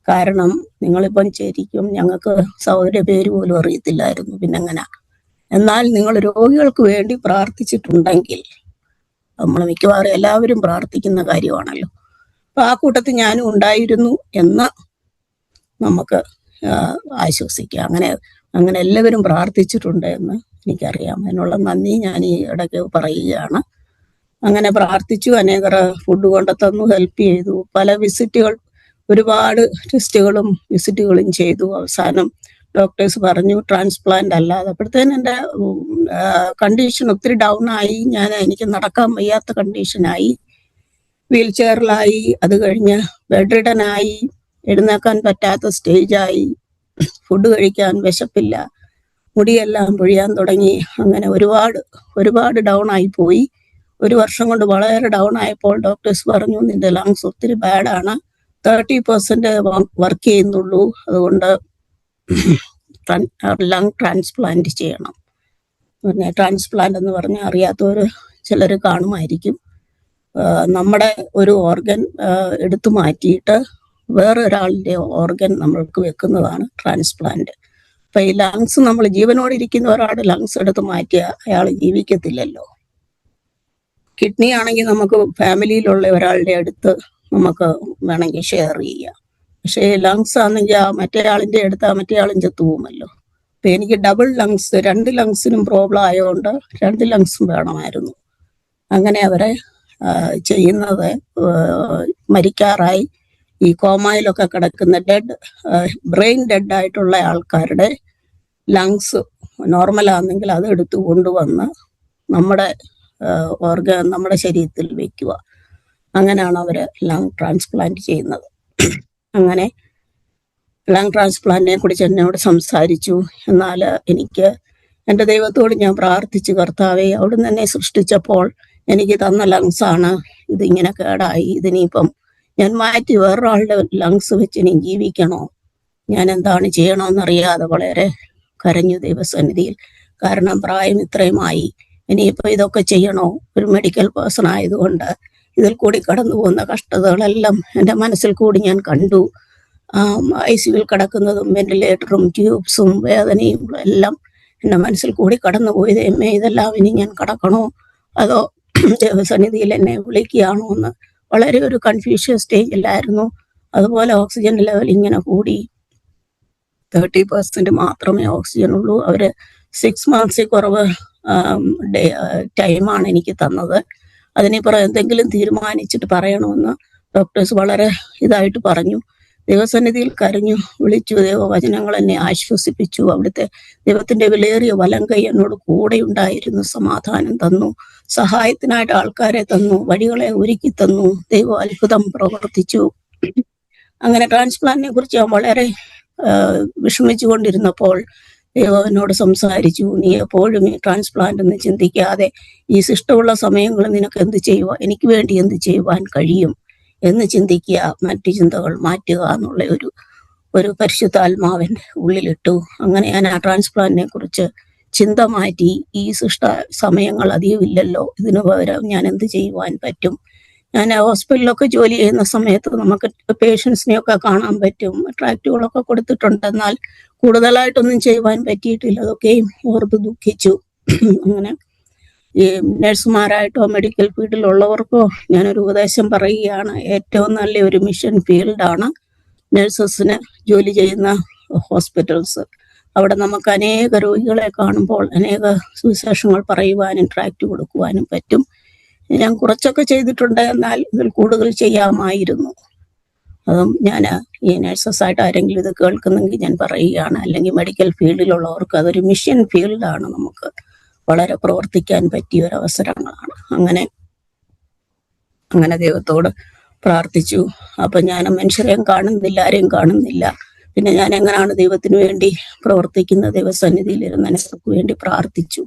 കാരണം നിങ്ങളിപ്പം ശരിക്കും ഞങ്ങൾക്ക് സഹോദര പേര് പോലും അറിയത്തില്ലായിരുന്നു, പിന്നെങ്ങനെ. എന്നാൽ നിങ്ങൾ രോഗികൾക്ക് വേണ്ടി പ്രാർത്ഥിച്ചിട്ടുണ്ടെങ്കിൽ, നമ്മൾ മിക്കവാറും എല്ലാവരും പ്രാർത്ഥിക്കുന്ന കാര്യമാണല്ലോ, അപ്പൊ ആ കൂട്ടത്തിൽ ഞാനും ഉണ്ടായിരുന്നു എന്ന് നമുക്ക് ആശ്വസിക്കാം. അങ്ങനെ എല്ലാവരും പ്രാർത്ഥിച്ചിട്ടുണ്ട് എന്ന് എനിക്കറിയാം. അതിനുള്ള നന്ദി ഞാൻ ഈ ഇടയ്ക്ക് പറയുകയാണ്. അങ്ങനെ പ്രാർത്ഥിച്ചു. അനേകർ ഫുഡ് കൊണ്ടുതന്നു, ഹെൽപ്പ് ചെയ്തു. പല വിസിറ്റുകൾ, ഒരുപാട് ടെസ്റ്റുകളും വിസിറ്റുകളും ചെയ്തു. അവസാനം ഡോക്ടേഴ്സ് പറഞ്ഞു ട്രാൻസ്പ്ലാന്റ് അല്ലാതെ. അപ്പോഴത്തേനും എൻ്റെ കണ്ടീഷൻ ഒത്തിരി ഡൗൺ ആയി. എനിക്ക് നടക്കാൻ വയ്യാത്ത കണ്ടീഷനായി, വീൽ ചെയറിലായി. അത് കഴിഞ്ഞ് ബെഡ് റിഡനായി, എഴുന്നേക്കാൻ പറ്റാത്ത സ്റ്റേജായി, ഫുഡ് കഴിക്കാൻ വിശപ്പില്ല, മുടിയെല്ലാം പൊഴിയാൻ തുടങ്ങി. അങ്ങനെ ഒരുപാട് ഡൗൺ ആയി പോയി. 1 വർഷം കൊണ്ട് വളരെ ഡൗൺ ആയപ്പോൾ ഡോക്ടേഴ്സ് പറഞ്ഞു, നിന്റെ ലങ്സ് ഒത്തിരി ബാഡാണ്, 30% വർക്ക് ചെയ്യുന്നുള്ളൂ, അതുകൊണ്ട് ലങ് ട്രാൻസ്പ്ലാന്റ് ചെയ്യണം. ട്രാൻസ്പ്ലാന്റ് എന്ന് പറഞ്ഞാൽ അറിയാത്തവർ ചിലർ കാണുമായിരിക്കും. നമ്മുടെ ഒരു ഓർഗൻ എടുത്തു മാറ്റിയിട്ട് വേറൊരാളുടെ ഓർഗൻ നമ്മൾക്ക് വെക്കുന്നതാണ് ട്രാൻസ്പ്ലാന്റ്. അപ്പൊ ഈ ലങ്സ്, നമ്മൾ ജീവനോടെ ഇരിക്കുന്ന ഒരാളുടെ ലങ്സ് എടുത്ത് മാറ്റിയ അയാൾ ജീവിക്കത്തില്ലല്ലോ. കിഡ്നി ആണെങ്കിൽ നമുക്ക് ഫാമിലിയിലുള്ള ഒരാളുടെ അടുത്ത് നമുക്ക് വേണമെങ്കിൽ ഷെയർ ചെയ്യാം. പക്ഷേ ലങ്സ് ആണെങ്കിൽ മറ്റേ ആളിന്റെ അടുത്ത് മറ്റേ ആളും ചത്തുപോകുമല്ലോ. അപ്പൊ എനിക്ക് ഡബിൾ ലങ്സ്, 2 ലങ്സിനും പ്രോബ്ലം ആയതുകൊണ്ട് 2 ലങ്സും വേണമായിരുന്നു. അങ്ങനെ അവരെ ചെയ്യുന്നത്, മരിക്കാറായി ഈ കോമയിലൊക്കെ കിടക്കുന്ന ബ്രെയിൻ ഡെഡ് ആയിട്ടുള്ള ആൾക്കാരുടെ ലങ്സ് നോർമലാണെങ്കിൽ അത് എടുത്തു കൊണ്ടുവന്ന് നമ്മുടെ ഓർഗൻ നമ്മുടെ ശരീരത്തിൽ വെക്കുക. അങ്ങനെയാണ് അവർ ലങ് ട്രാൻസ്പ്ലാന്റ് ചെയ്യുന്നത്. അങ്ങനെ ലങ് ട്രാൻസ്പ്ലാന്റിനെ കുറിച്ച് എന്നോട് സംസാരിച്ചു. എന്നാൽ എനിക്ക് എൻ്റെ ദൈവത്തോട് ഞാൻ പ്രാർത്ഥിച്ചു, കർത്താവെ, അവിടുന്ന് എന്നെ സൃഷ്ടിച്ചപ്പോൾ എനിക്ക് തന്ന ലങ്സാണ് ഇതിങ്ങനെ കേടായി, ഇതിനിപ്പം ഞാൻ മാറ്റി വേറൊരാളുടെ ലങ്സ് വെച്ച് ഇനി ജീവിക്കണോ, ഞാൻ എന്താണ് ചെയ്യണമെന്നറിയാതെ വളരെ കരഞ്ഞു ദൈവസന്നിധിയിൽ. കാരണം പ്രായം ഇത്രയുമായി, ഇനിയിപ്പോൾ ഇതൊക്കെ ചെയ്യണോ? ഒരു മെഡിക്കൽ പേഴ്സൺ ആയതുകൊണ്ട് ഇതിൽ കൂടി കടന്നു പോകുന്ന കഷ്ടതകളെല്ലാം എൻ്റെ മനസ്സിൽ കൂടി ഞാൻ കണ്ടു. ICUവിൽ കിടക്കുന്നതും വെന്റിലേറ്ററും ട്യൂബ്സും വേദനയും എല്ലാം എൻ്റെ മനസ്സിൽ കൂടി കടന്നു പോയത്. ഇതെല്ലാം ഇനി ഞാൻ കടക്കണോ അതോ ദൈവസന്നിധിയിൽ എന്നെ വിളിക്കുകയാണോ എന്ന് വളരെ ഒരു കൺഫ്യൂഷൻ സ്റ്റേജിലായിരുന്നു. അതുപോലെ ഓക്സിജൻ ലെവൽ ഇങ്ങനെ കൂടി 30% മാത്രമേ ഓക്സിജൻ ഉള്ളൂ. അവർ 6 months കുറവ് ടൈമാണ് എനിക്ക് തന്നത്. അതിനിപ്പുറം എന്തെങ്കിലും തീരുമാനിച്ചിട്ട് പറയണമെന്ന് ഡോക്ടേഴ്സ് വളരെ ഇതായിട്ട് പറഞ്ഞു. ദൈവസന്നിധിയിൽ കരഞ്ഞു, വിളിച്ചു. ദൈവവചനങ്ങൾ എന്നെ ആശ്വസിപ്പിച്ചു. അവിടുത്തെ ദൈവത്തിന്റെ വിലയേറിയ വലങ്കൈ എന്നോട് കൂടെ ഉണ്ടായിരുന്നു, സമാധാനം തന്നു, സഹായത്തിനായിട്ട് ആൾക്കാരെ തന്നു, വഴികളെ ഒരുക്കി തന്നു. ദൈവം അത്ഭുതം പ്രവർത്തിച്ചു. അങ്ങനെ ട്രാൻസ്പ്ലാന്റിനെ കുറിച്ച് ഞാൻ വളരെ വിഷമിച്ചു കൊണ്ടിരുന്നപ്പോൾ ദൈവം എന്നോട് സംസാരിച്ചു. നീ എപ്പോഴും ഈ ട്രാൻസ്പ്ലാന്റ് എന്ന് ചിന്തിക്കാതെ ഈ ശിഷ്ടമുള്ള സമയങ്ങളിൽ നിനക്ക് എന്ത് ചെയ്യുക, എനിക്ക് വേണ്ടി എന്ത് ചെയ്യുവാൻ കഴിയും എന്ന് ചിന്തിക്കുക, മറ്റു ചിന്തകൾ മാറ്റുക എന്നുള്ള ഒരു പരിശുദ്ധാത്മാവിൻ്റെ ഉള്ളിലിട്ടു. അങ്ങനെ ഞാൻ ആ ട്രാൻസ്പ്ലാന്റിനെ കുറിച്ച് ചിന്ത മാറ്റി. ഈ ശിഷ്ട സമയങ്ങൾ അധികമില്ലല്ലോ, ഇതിനു പകരം ഞാൻ എന്ത് ചെയ്യുവാൻ പറ്റും? ഞാൻ ഹോസ്പിറ്റലിലൊക്കെ ജോലി ചെയ്യുന്ന സമയത്ത് നമുക്ക് പേഷ്യൻസിനെയൊക്കെ കാണാൻ പറ്റും, ട്രാക്റ്റുകളൊക്കെ കൊടുത്തിട്ടുണ്ട്, എന്നാൽ കൂടുതലായിട്ടൊന്നും ചെയ്യുവാൻ പറ്റിയിട്ടില്ല. അതൊക്കെയും ഓർത്ത് ദുഃഖിച്ചു. അങ്ങനെ ഈ നഴ്സുമാരായിട്ടോ മെഡിക്കൽ ഫീൽഡിലുള്ളവർക്കോ ഞാനൊരു ഉപദേശം പറയുകയാണ്. ഏറ്റവും നല്ല ഒരു മിഷൻ ഫീൽഡാണ് നഴ്സസിന് ജോലി ചെയ്യുന്ന ഹോസ്പിറ്റൽസ്. അവിടെ നമുക്ക് അനേക രോഗികളെ കാണുമ്പോൾ അനേക സുവിശേഷങ്ങൾ പറയുവാനും ട്രാക്റ്റ് കൊടുക്കുവാനും പറ്റും. ഞാൻ കുറച്ചൊക്കെ ചെയ്തിട്ടുണ്ട്, എന്നാൽ ഇതിൽ കൂടുതൽ ചെയ്യാമായിരുന്നു. അതും ഞാൻ ഈ നഴ്സസായിട്ട് ആരെങ്കിലും ഇത് കേൾക്കുന്നെങ്കിൽ ഞാൻ പറയുകയാണ്. അല്ലെങ്കിൽ മെഡിക്കൽ ഫീൽഡിലുള്ളവർക്ക് അതൊരു മിഷൻ ഫീൽഡാണ്, നമുക്ക് വളരെ പ്രവർത്തിക്കാൻ പറ്റിയ ഒരു അവസരങ്ങളാണ്. അങ്ങനെ ദൈവത്തോട് പ്രാർത്ഥിച്ചു. അപ്പൊ ഞാൻ മനുഷ്യരെയും കാണുന്നില്ല, ആരെയും കാണുന്നില്ല. പിന്നെ ഞാൻ എങ്ങനെയാണ് ദൈവത്തിന് വേണ്ടി പ്രവർത്തിക്കുന്ന? ദൈവസന്നിധിയിലിരുന്ന് എനിക്ക് വേണ്ടി പ്രാർത്ഥിച്ചു.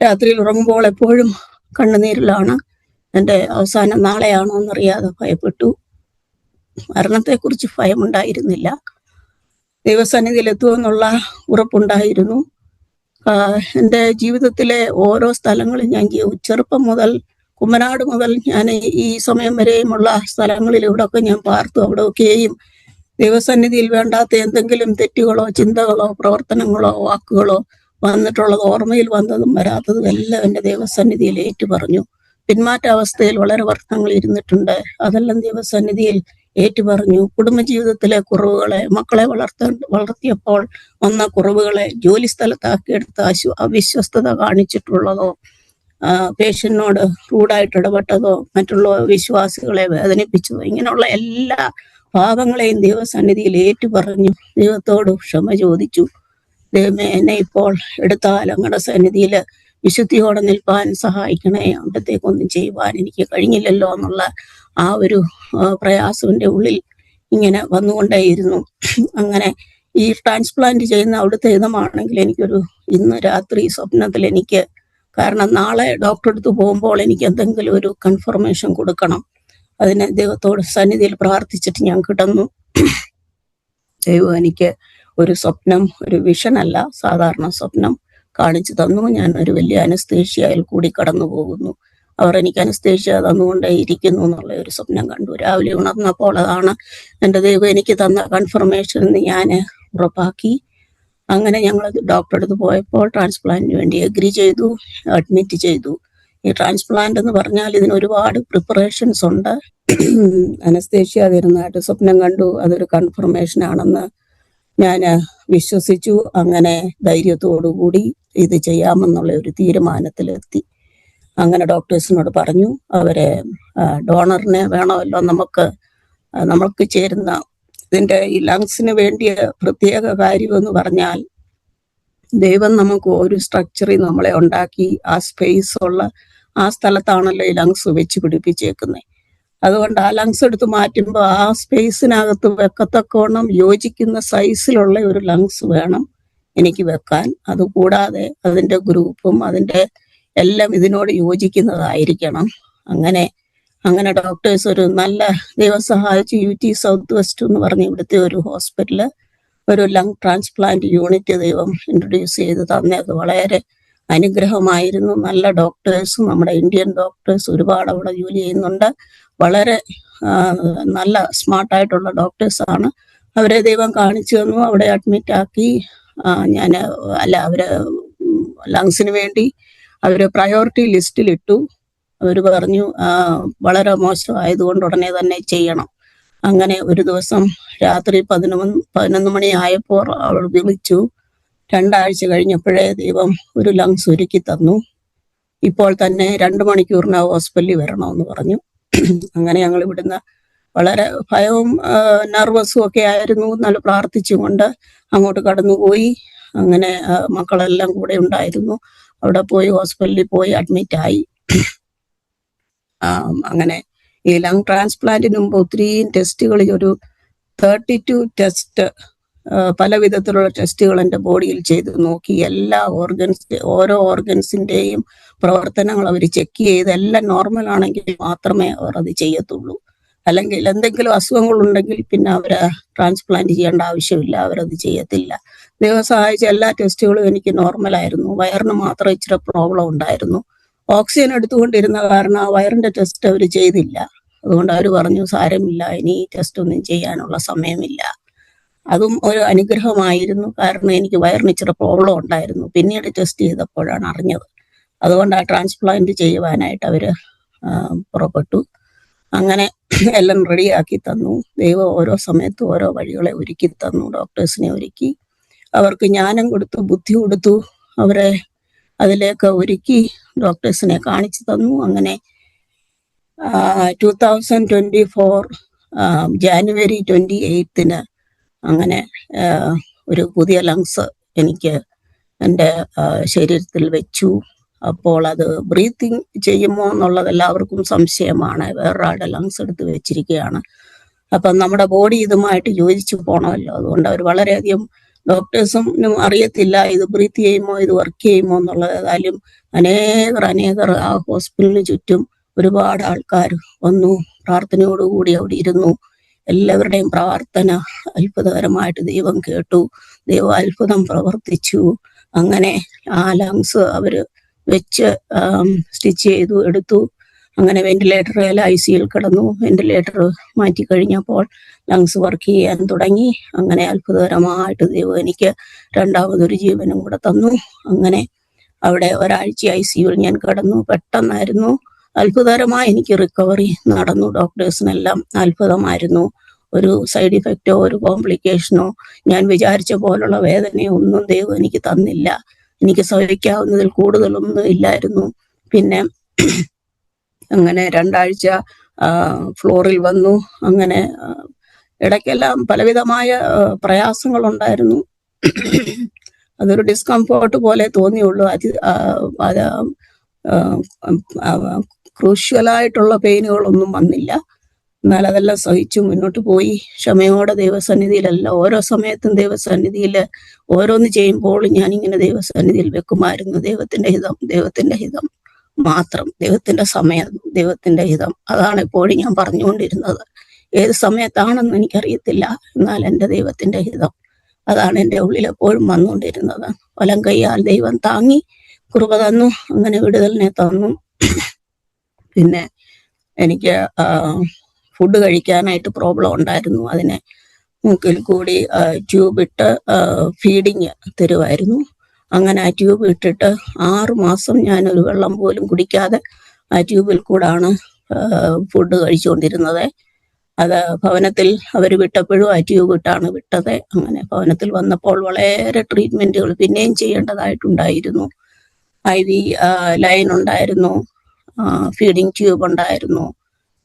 രാത്രിയിൽ ഉറങ്ങുമ്പോൾ എപ്പോഴും കണ്ണുനീരിലാണ്. എൻ്റെ അവസാനം നാളെയാണോ എന്നറിയാതെ ഭയപ്പെട്ടു. മരണത്തെക്കുറിച്ച് ഭയമുണ്ടായിരുന്നില്ല, ദൈവസന്നിധിയിൽ എത്തുമെന്നുള്ള ഉറപ്പുണ്ടായിരുന്നു. എൻ്റെ ജീവിതത്തിലെ ഓരോ സ്ഥലങ്ങളിൽ ഞാൻ ചെറുപ്പം മുതൽ കുമ്മനാട് മുതൽ ഞാൻ ഈ സമയം വരെയുമുള്ള സ്ഥലങ്ങളിലൂടെയൊക്കെ ഞാൻ പാർത്തു. അവിടെയൊക്കെയും ദൈവസന്നിധിയിൽ വേണ്ടാത്ത എന്തെങ്കിലും തെറ്റുകളോ ചിന്തകളോ പ്രവർത്തനങ്ങളോ വാക്കുകളോ വന്നിട്ടുള്ളത്, ഓർമ്മയിൽ വന്നതും വരാത്തതും എല്ലാം എൻ്റെ ദൈവസന്നിധിയിൽ ഏറ്റു പറഞ്ഞു. പിന്മാറ്റ അവസ്ഥയിൽ വളരെ വർഷങ്ങൾ ഇരുന്നിട്ടുണ്ട്, അതെല്ലാം ദൈവസന്നിധിയിൽ ഏറ്റുപറഞ്ഞു. കുടുംബജീവിതത്തിലെ കുറവുകളെ, മക്കളെ വളർത്തിയപ്പോൾ വന്ന കുറവുകളെ, ജോലി സ്ഥലത്താക്കിയെടുത്ത അവിശ്വസ്തത കാണിച്ചിട്ടുള്ളതോ, പേഷ്യന്റിനോട് റൂഡായിട്ട് ഇടപെട്ടതോ, മറ്റുള്ള വിശ്വാസികളെ വേദനിപ്പിച്ചതോ, ഇങ്ങനെയുള്ള എല്ലാ പാപങ്ങളെയും ദൈവസന്നിധിയിൽ ഏറ്റുപറഞ്ഞു. ദൈവത്തോട് ക്ഷമ ചോദിച്ചു. ദൈവമേ, എന്നെ ഇപ്പോൾ എടുത്താൽ അങ്ങയുടെ സന്നിധിയിൽ വിശുദ്ധിയോടെ നിൽപ്പാൻ സഹായിക്കണേ, അവിടത്തേക്കൊന്നും ചെയ്യുവാൻ എനിക്ക് കഴിഞ്ഞില്ലല്ലോ എന്നുള്ള ആ ഒരു പ്രയാസത്തിന്റെ ഉള്ളിൽ ഇങ്ങനെ വന്നുകൊണ്ടേയിരുന്നു. അങ്ങനെ ഈ ട്രാൻസ്പ്ലാന്റ് ചെയ്യുന്ന അവിടുത്തെ ഇതമാണെങ്കിൽ ഇന്ന് രാത്രി സ്വപ്നത്തിൽ എനിക്ക്, കാരണം നാളെ ഡോക്ടറെ അടുത്ത് പോകുമ്പോൾ എനിക്ക് എന്തെങ്കിലും ഒരു കൺഫർമേഷൻ കൊടുക്കണം. അതിനെ ദൈവത്തോട് സന്നിധിയിൽ പ്രാർത്ഥിച്ചിട്ട് ഞാൻ കിടന്നു. ദൈവം എനിക്ക് ഒരു സ്വപ്നം, ഒരു വിഷനല്ല, സാധാരണ സ്വപ്നം കാണിച്ചു തന്നു. ഞാൻ ഒരു വലിയ അനസ്തേഷ്യയിൽ കൂടി കടന്നു പോകുന്നു, അവർ എനിക്ക് അനസ്തേഷ്യ തന്നുകൊണ്ടേ ഇരിക്കുന്നു എന്നുള്ള ഒരു സ്വപ്നം കണ്ടു. രാവിലെ ഉണർന്നപ്പോൾ അതാണ് എൻ്റെ ദൈവം എനിക്ക് തന്ന കൺഫർമേഷൻ എന്ന് ഞാൻ ഉറപ്പാക്കി. അങ്ങനെ ഞങ്ങൾ ഡോക്ടറെ അടുത്ത് പോയപ്പോൾ ട്രാൻസ്പ്ലാന്റിന് വേണ്ടി എഗ്രി ചെയ്തു, അഡ്മിറ്റ് ചെയ്തു. ഈ ട്രാൻസ്പ്ലാന്റ് എന്ന് പറഞ്ഞാൽ ഇതിന് ഒരുപാട് പ്രിപ്പറേഷൻസ് ഉണ്ട്. അനസ്തേഷ്യ തരുന്നതായിട്ട് സ്വപ്നം കണ്ടു, അതൊരു കൺഫർമേഷൻ ആണെന്ന് ഞാൻ വിശ്വസിച്ചു. അങ്ങനെ ധൈര്യത്തോടുകൂടി ഇത് ചെയ്യാമെന്നുള്ള ഒരു തീരുമാനത്തിലെത്തി. അങ്ങനെ ഡോക്ടേഴ്സിനോട് പറഞ്ഞു, അവരെ ഡോണറിനെ വേണമല്ലോ, നമ്മൾക്ക് ചേരുന്ന ഇതിൻ്റെ ഈ ലങ്സിന് വേണ്ടിയ പ്രത്യേക കാര്യമെന്ന് പറഞ്ഞാൽ ദൈവം നമുക്ക് ഒരു സ്ട്രക്ചറിൽ നമ്മളെ ഉണ്ടാക്കി ആ സ്പേസ് ഉള്ള ആ സ്ഥലത്താണല്ലോ ഈ ലങ്സ് വെച്ച് പിടിപ്പിച്ചേക്കുന്നത്. അതുകൊണ്ട് ആ ലങ്സ് എടുത്ത് മാറ്റുമ്പോൾ ആ സ്പേസിനകത്ത് വെക്കത്തക്കവണ്ണം യോജിക്കുന്ന സൈസിലുള്ള ഒരു ലങ്സ് വേണം എനിക്ക് വെക്കാൻ. അതുകൂടാതെ അതിന്റെ ഗ്രൂപ്പും അതിന്റെ എല്ലാം ഇതിനോട് യോജിക്കുന്നതായിരിക്കണം. അങ്ങനെ ഡോക്ടേഴ്സ് ഒരു നല്ല ദൈവം സഹായിച്ച് UT സൗത്ത് വെസ്റ്റ് എന്ന് പറഞ്ഞ ഇവിടുത്തെ ഒരു ഹോസ്പിറ്റലില് ഒരു ലങ് ട്രാൻസ്പ്ലാന്റ് യൂണിറ്റ് ദൈവം ഇൻട്രൊഡ്യൂസ് ചെയ്ത് തന്നെ. അത് വളരെ അനുഗ്രഹമായിരുന്നു. നല്ല ഡോക്ടേഴ്സും നമ്മുടെ ഇന്ത്യൻ ഡോക്ടേഴ്സ് ഒരുപാട് അവിടെ ജോലി ചെയ്യുന്നുണ്ട്. വളരെ നല്ല സ്മാർട്ടായിട്ടുള്ള ഡോക്ടേഴ്സാണ്. അവരെ ദൈവം കാണിച്ചു തന്നു. അവിടെ അഡ്മിറ്റ് ആക്കി. അവര് ലങ്സിന് വേണ്ടി അവര് പ്രയോറിറ്റി ലിസ്റ്റിലിട്ടു. അവര് പറഞ്ഞു വളരെ മോശമായതുകൊണ്ട് ഉടനെ തന്നെ ചെയ്യണം. അങ്ങനെ ഒരു ദിവസം രാത്രി 11 മണി ആയപ്പോൾ അവൾ വിളിച്ചു. 2 ആഴ്ച കഴിഞ്ഞപ്പോഴേ ദൈവം ഒരു ലങ്സ് ഒരുക്കി തന്നു. ഇപ്പോൾ തന്നെ 2 മണിക്കൂറിന് ഹോസ്പിറ്റലിൽ വരണമെന്ന് പറഞ്ഞു. അങ്ങനെ ഞങ്ങൾ ഇവിടുന്ന് വളരെ ഭയവും നെർവസും ഒക്കെ ആയിരുന്നു. നല്ല പ്രാർത്ഥിച്ചുകൊണ്ട് അങ്ങോട്ട് കടന്നുപോയി. അങ്ങനെ മക്കളെല്ലാം കൂടെ ഉണ്ടായിരുന്നു. അവിടെ പോയി ഹോസ്പിറ്റലിൽ പോയി അഡ്മിറ്റായി. അങ്ങനെ ഈ ലങ് ട്രാൻസ്പ്ലാന്റിന് മുമ്പ് ഒത്തിരി ടെസ്റ്റുകൾ, ഒരു 32 ടെസ്റ്റ്, പല വിധത്തിലുള്ള ടെസ്റ്റുകൾ എൻ്റെ ബോഡിയിൽ ചെയ്ത് നോക്കി. എല്ലാ ഓരോ ഓർഗൻസിന്റെയും പ്രവർത്തനങ്ങൾ അവർ ചെക്ക് ചെയ്ത് എല്ലാം നോർമൽ ആണെങ്കിൽ മാത്രമേ അവർ അത് ചെയ്യത്തുള്ളൂ. അല്ലെങ്കിൽ എന്തെങ്കിലും അസുഖങ്ങളുണ്ടെങ്കിൽ പിന്നെ അവര് ട്രാൻസ്പ്ലാന്റ് ചെയ്യേണ്ട ആവശ്യമില്ല, അവരത് ചെയ്യത്തില്ല. ദൈവം സഹായിച്ച എല്ലാ ടെസ്റ്റുകളും എനിക്ക് നോർമലായിരുന്നു. വയറിന് മാത്രം ഇച്ചിരി പ്രോബ്ലം ഉണ്ടായിരുന്നു. ഓക്സിജൻ എടുത്തുകൊണ്ടിരുന്ന കാരണം ആ വയറിന്റെ ടെസ്റ്റ് അവർ ചെയ്തില്ല. അതുകൊണ്ട് അവർ പറഞ്ഞു സാരമില്ല, ഇനി ഈ ടെസ്റ്റ് ഒന്നും ചെയ്യാനുള്ള സമയമില്ല. അതും ഒരു അനുഗ്രഹമായിരുന്നു. കാരണം എനിക്ക് വയറിന് ഇച്ചിരി പ്രോബ്ലം ഉണ്ടായിരുന്നു. പിന്നീട് ടെസ്റ്റ് ചെയ്തപ്പോഴാണ് അറിഞ്ഞത്. അതുകൊണ്ട് ആ ട്രാൻസ്പ്ലാന്റ് ചെയ്യുവാനായിട്ട് അവര് പുറപ്പെട്ടു. അങ്ങനെ എല്ലാം റെഡിയാക്കി തന്നു. ദൈവം ഓരോ സമയത്തും ഓരോ വഴികളെ ഒരുക്കി തന്നു. ഡോക്ടേഴ്സിനെ ഒരുക്കി, അവർക്ക് ജ്ഞാനം കൊടുത്തു, ബുദ്ധി കൊടുത്തു, അവരെ അതിലേക്ക് ഒരുക്കി ഡോക്ടേഴ്സിനെ കാണിച്ചു തന്നു. അങ്ങനെ 2024 ജാനുവരി 28 അങ്ങനെ ഒരു പുതിയ ലങ്സ് എനിക്ക് എൻ്റെ ശരീരത്തിൽ വെച്ചു. അപ്പോൾ അത് ബ്രീത്തിങ് ചെയ്യുമോ എന്നുള്ളത് എല്ലാവർക്കും സംശയമാണ്. വേറൊരാളുടെ ലങ്സ് എടുത്ത് വെച്ചിരിക്കുകയാണ്. അപ്പം നമ്മുടെ ബോഡി ഇതുമായിട്ട് യോജിച്ചു പോകണമല്ലോ. അതുകൊണ്ട് അവർ വളരെയധികം ഡോക്ടേഴ്സിനും അറിയത്തില്ല ഇത് ബ്രീത്ത് ചെയ്യുമോ, ഇത് വർക്ക് ചെയ്യുമോ എന്നുള്ളത്. ഏതായാലും അനേകർ ആ ഹോസ്പിറ്റലിന് ചുറ്റും ഒരുപാട് ആൾക്കാർ വന്നു, പ്രാർത്ഥനയോടുകൂടി അവിടെ ഇരുന്നു. എല്ലാവരുടെയും പ്രാർത്ഥന അത്ഭുതകരമായിട്ട് ദൈവം കേട്ടു. ദൈവം അത്ഭുതം പ്രവർത്തിച്ചു. അങ്ങനെ ആ ലങ്സ് അവര് വെച്ച് സ്റ്റിച്ച് ചെയ്തു എടുത്തു. അങ്ങനെ വെന്റിലേറ്ററിൽ ICUയിൽ കിടന്നു. വെന്റിലേറ്റർ മാറ്റി കഴിഞ്ഞപ്പോൾ ലങ്സ് വർക്ക് ചെയ്യാൻ തുടങ്ങി. അങ്ങനെ അത്ഭുതകരമായിട്ട് ദൈവം എനിക്ക് രണ്ടാമതൊരു ജീവനും കൂടെ തന്നു. അങ്ങനെ അവിടെ ഒരാഴ്ച ICUയിൽ ഞാൻ കിടന്നു. പെട്ടെന്നായിരുന്നു, അത്ഭുതകരമായി എനിക്ക് റിക്കവറി നടന്നു. ഡോക്ടേഴ്സിനെല്ലാം അത്ഭുതമായിരുന്നു. ഒരു സൈഡ് ഇഫക്റ്റോ ഒരു കോംപ്ലിക്കേഷനോ ഞാൻ വിചാരിച്ച പോലുള്ള വേദനയോ ഒന്നും ദൈവം എനിക്ക് തന്നില്ല. എനിക്ക് സഹിക്കാവുന്നതിൽ കൂടുതലൊന്നും ഇല്ലായിരുന്നു. പിന്നെ അങ്ങനെ 2 ആഴ്ച ഫ്ലോറിൽ വന്നു. അങ്ങനെ ഇടയ്ക്കെല്ലാം പലവിധമായ പ്രയാസങ്ങളുണ്ടായിരുന്നു. അതൊരു ഡിസ്കംഫോർട്ട് പോലെ തോന്നിയുള്ളൂ. അത് ക്രൂഷ്യലായിട്ടുള്ള പെയിനുകളൊന്നും വന്നില്ല. എന്നാൽ അതെല്ലാം സഹിച്ചു മുന്നോട്ട് പോയി. ക്ഷമയോടെ ദൈവസന്നിധിയിലല്ല, ഓരോ സമയത്തും ദൈവസന്നിധിയിൽ ഓരോന്ന് ചെയ്യുമ്പോൾ ഞാനിങ്ങനെ ദൈവസന്നിധിയിൽ വെക്കുമായിരുന്നു. ദൈവത്തിന്റെ ഹിതം മാത്രം, ദൈവത്തിന്റെ സമയം, ദൈവത്തിന്റെ ഹിതം, അതാണ് എപ്പോഴും ഞാൻ പറഞ്ഞുകൊണ്ടിരുന്നത്. ഏത് സമയത്താണെന്ന് എനിക്കറിയത്തില്ല, എന്നാൽ എൻ്റെ ദൈവത്തിന്റെ ഹിതം അതാണ് എൻ്റെ ഉള്ളിൽ എപ്പോഴും വന്നുകൊണ്ടിരുന്നത്. വലം കൈയാൽ ദൈവം താങ്ങി കൃപ തന്നു. അങ്ങനെ വിടുതലിനെ തന്നു. പിന്നെ എനിക്ക് ഫുഡ് കഴിക്കാനായിട്ട് പ്രോബ്ലം ഉണ്ടായിരുന്നു. അതിനെ മൂക്കിൽ കൂടി ട്യൂബ് ഇട്ട് ഫീഡിങ് തരുമായിരുന്നു. അങ്ങനെ ആ ട്യൂബ് ഇട്ടിട്ട് 6 മാസം ഞാനൊരു വെള്ളം പോലും കുടിക്കാതെ ആ ട്യൂബിൽ കൂടാണ് ഫുഡ് കഴിച്ചുകൊണ്ടിരുന്നത്. അത് ഭവനത്തിൽ അവർ വിട്ടപ്പോഴും ആ ട്യൂബ് ഇട്ടാണ് വിട്ടത്. അങ്ങനെ ഭവനത്തിൽ വന്നപ്പോൾ വളരെ ട്രീറ്റ്മെന്റുകൾ പിന്നെയും ചെയ്യേണ്ടതായിട്ടുണ്ടായിരുന്നു. IV ലൈൻ ഉണ്ടായിരുന്നു, ഫീഡിങ് ട്യൂബ് ഉണ്ടായിരുന്നു,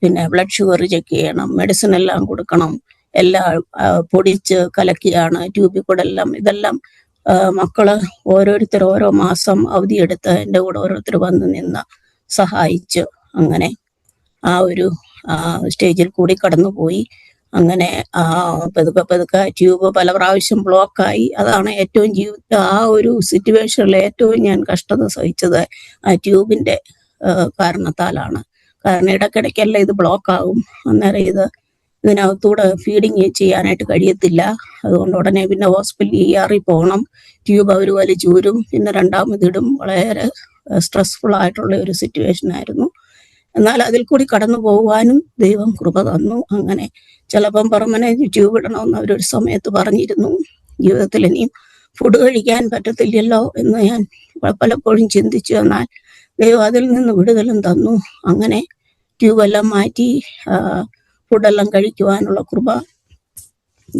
പിന്നെ ബ്ലഡ് ഷുഗർ ചെക്ക് ചെയ്യണം, മെഡിസിൻ എല്ലാം കൊടുക്കണം. എല്ലാം പൊടിച്ച് കലക്കിയാണ് ട്യൂബിൽ കൂടെ എല്ലാം. ഇതെല്ലാം മക്കള് ഓരോരുത്തർ ഓരോ മാസം അവധിയെടുത്ത് എൻ്റെ കൂടെ ഓരോരുത്തർ വന്ന് നിന്ന് സഹായിച്ച് അങ്ങനെ ആ ഒരു സ്റ്റേജിൽ കൂടി കടന്നുപോയി. അങ്ങനെ പതുക്കെ പതുക്കെ ട്യൂബ് പല പ്രാവശ്യം ബ്ലോക്കായി. അതാണ് ഏറ്റവും ജീവിതത്തിൽ ആ ഒരു സിറ്റുവേഷനിൽ ഏറ്റവും ഞാൻ കഷ്ടത സഹിച്ചത് ആ ട്യൂബിന്റെ കാരണത്താലാണ്. കാരണം ഇടയ്ക്കിടയ്ക്കല്ല ഇത് ബ്ലോക്കാകും, അന്നേരം ഇതിനകത്തൂടെ ഫീഡിങ് ചെയ്യാനായിട്ട് കഴിയത്തില്ല. അതുകൊണ്ട് ഉടനെ പിന്നെ ഹോസ്പിറ്റലിൽ ER പോകണം. ട്യൂബ് അവർ വലിച്ചൂരും, പിന്നെ രണ്ടാമതിടും. വളരെ സ്ട്രെസ്ഫുൾ ആയിട്ടുള്ള ഒരു സിറ്റുവേഷൻ ആയിരുന്നു. എന്നാൽ അതിൽ കൂടി കടന്നു പോകുവാനും ദൈവം കൃപ തന്നു. അങ്ങനെ ചിലപ്പം പെർമനന്റ് ട്യൂബ് ഇടണമെന്ന് അവരൊരു സമയത്ത് പറഞ്ഞിരുന്നു. ജീവിതത്തിൽ ഇനിയും ഫുഡ് കഴിക്കാൻ പറ്റത്തില്ലല്ലോ എന്ന് ഞാൻ പലപ്പോഴും ചിന്തിച്ചു. എന്നാൽ ദൈവം അതിൽ നിന്ന് വിടുതലും തന്നു. അങ്ങനെ ട്യൂബെല്ലാം മാറ്റി ഫുഡെല്ലാം കഴിക്കുവാനുള്ള കൃപ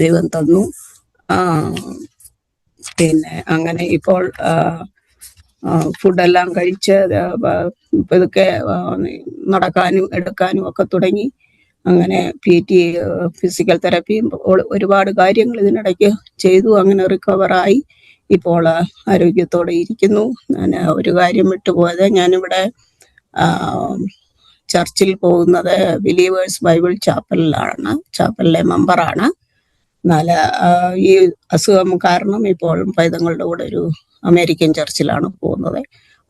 ദൈവം തന്നു. പിന്നെ അങ്ങനെ ഇപ്പോൾ ഫുഡെല്ലാം കഴിച്ച് പതുക്കെ നടക്കാനും എടുക്കാനും ഒക്കെ തുടങ്ങി. അങ്ങനെ PT ഫിസിക്കൽ തെറപ്പിയും ഒരുപാട് കാര്യങ്ങൾ ഇതിനിടയ്ക്ക് ചെയ്തു. അങ്ങനെ റിക്കവറായി ഇപ്പോൾ ആരോഗ്യത്തോടെ ഇരിക്കുന്നു. ഞാൻ ഒരു കാര്യം വിട്ടുപോയത്, ഞാനിവിടെ ചർച്ചിൽ പോകുന്നത് ബിലീവേഴ്സ് ബൈബിൾ ചാപ്പലിലെ മെമ്പറാണ്. എന്നാൽ ഈ അസുഖം കാരണം ഇപ്പോൾ പൈതങ്ങളുടെ കൂടെ ഒരു അമേരിക്കൻ ചർച്ചിലാണ് പോകുന്നത്.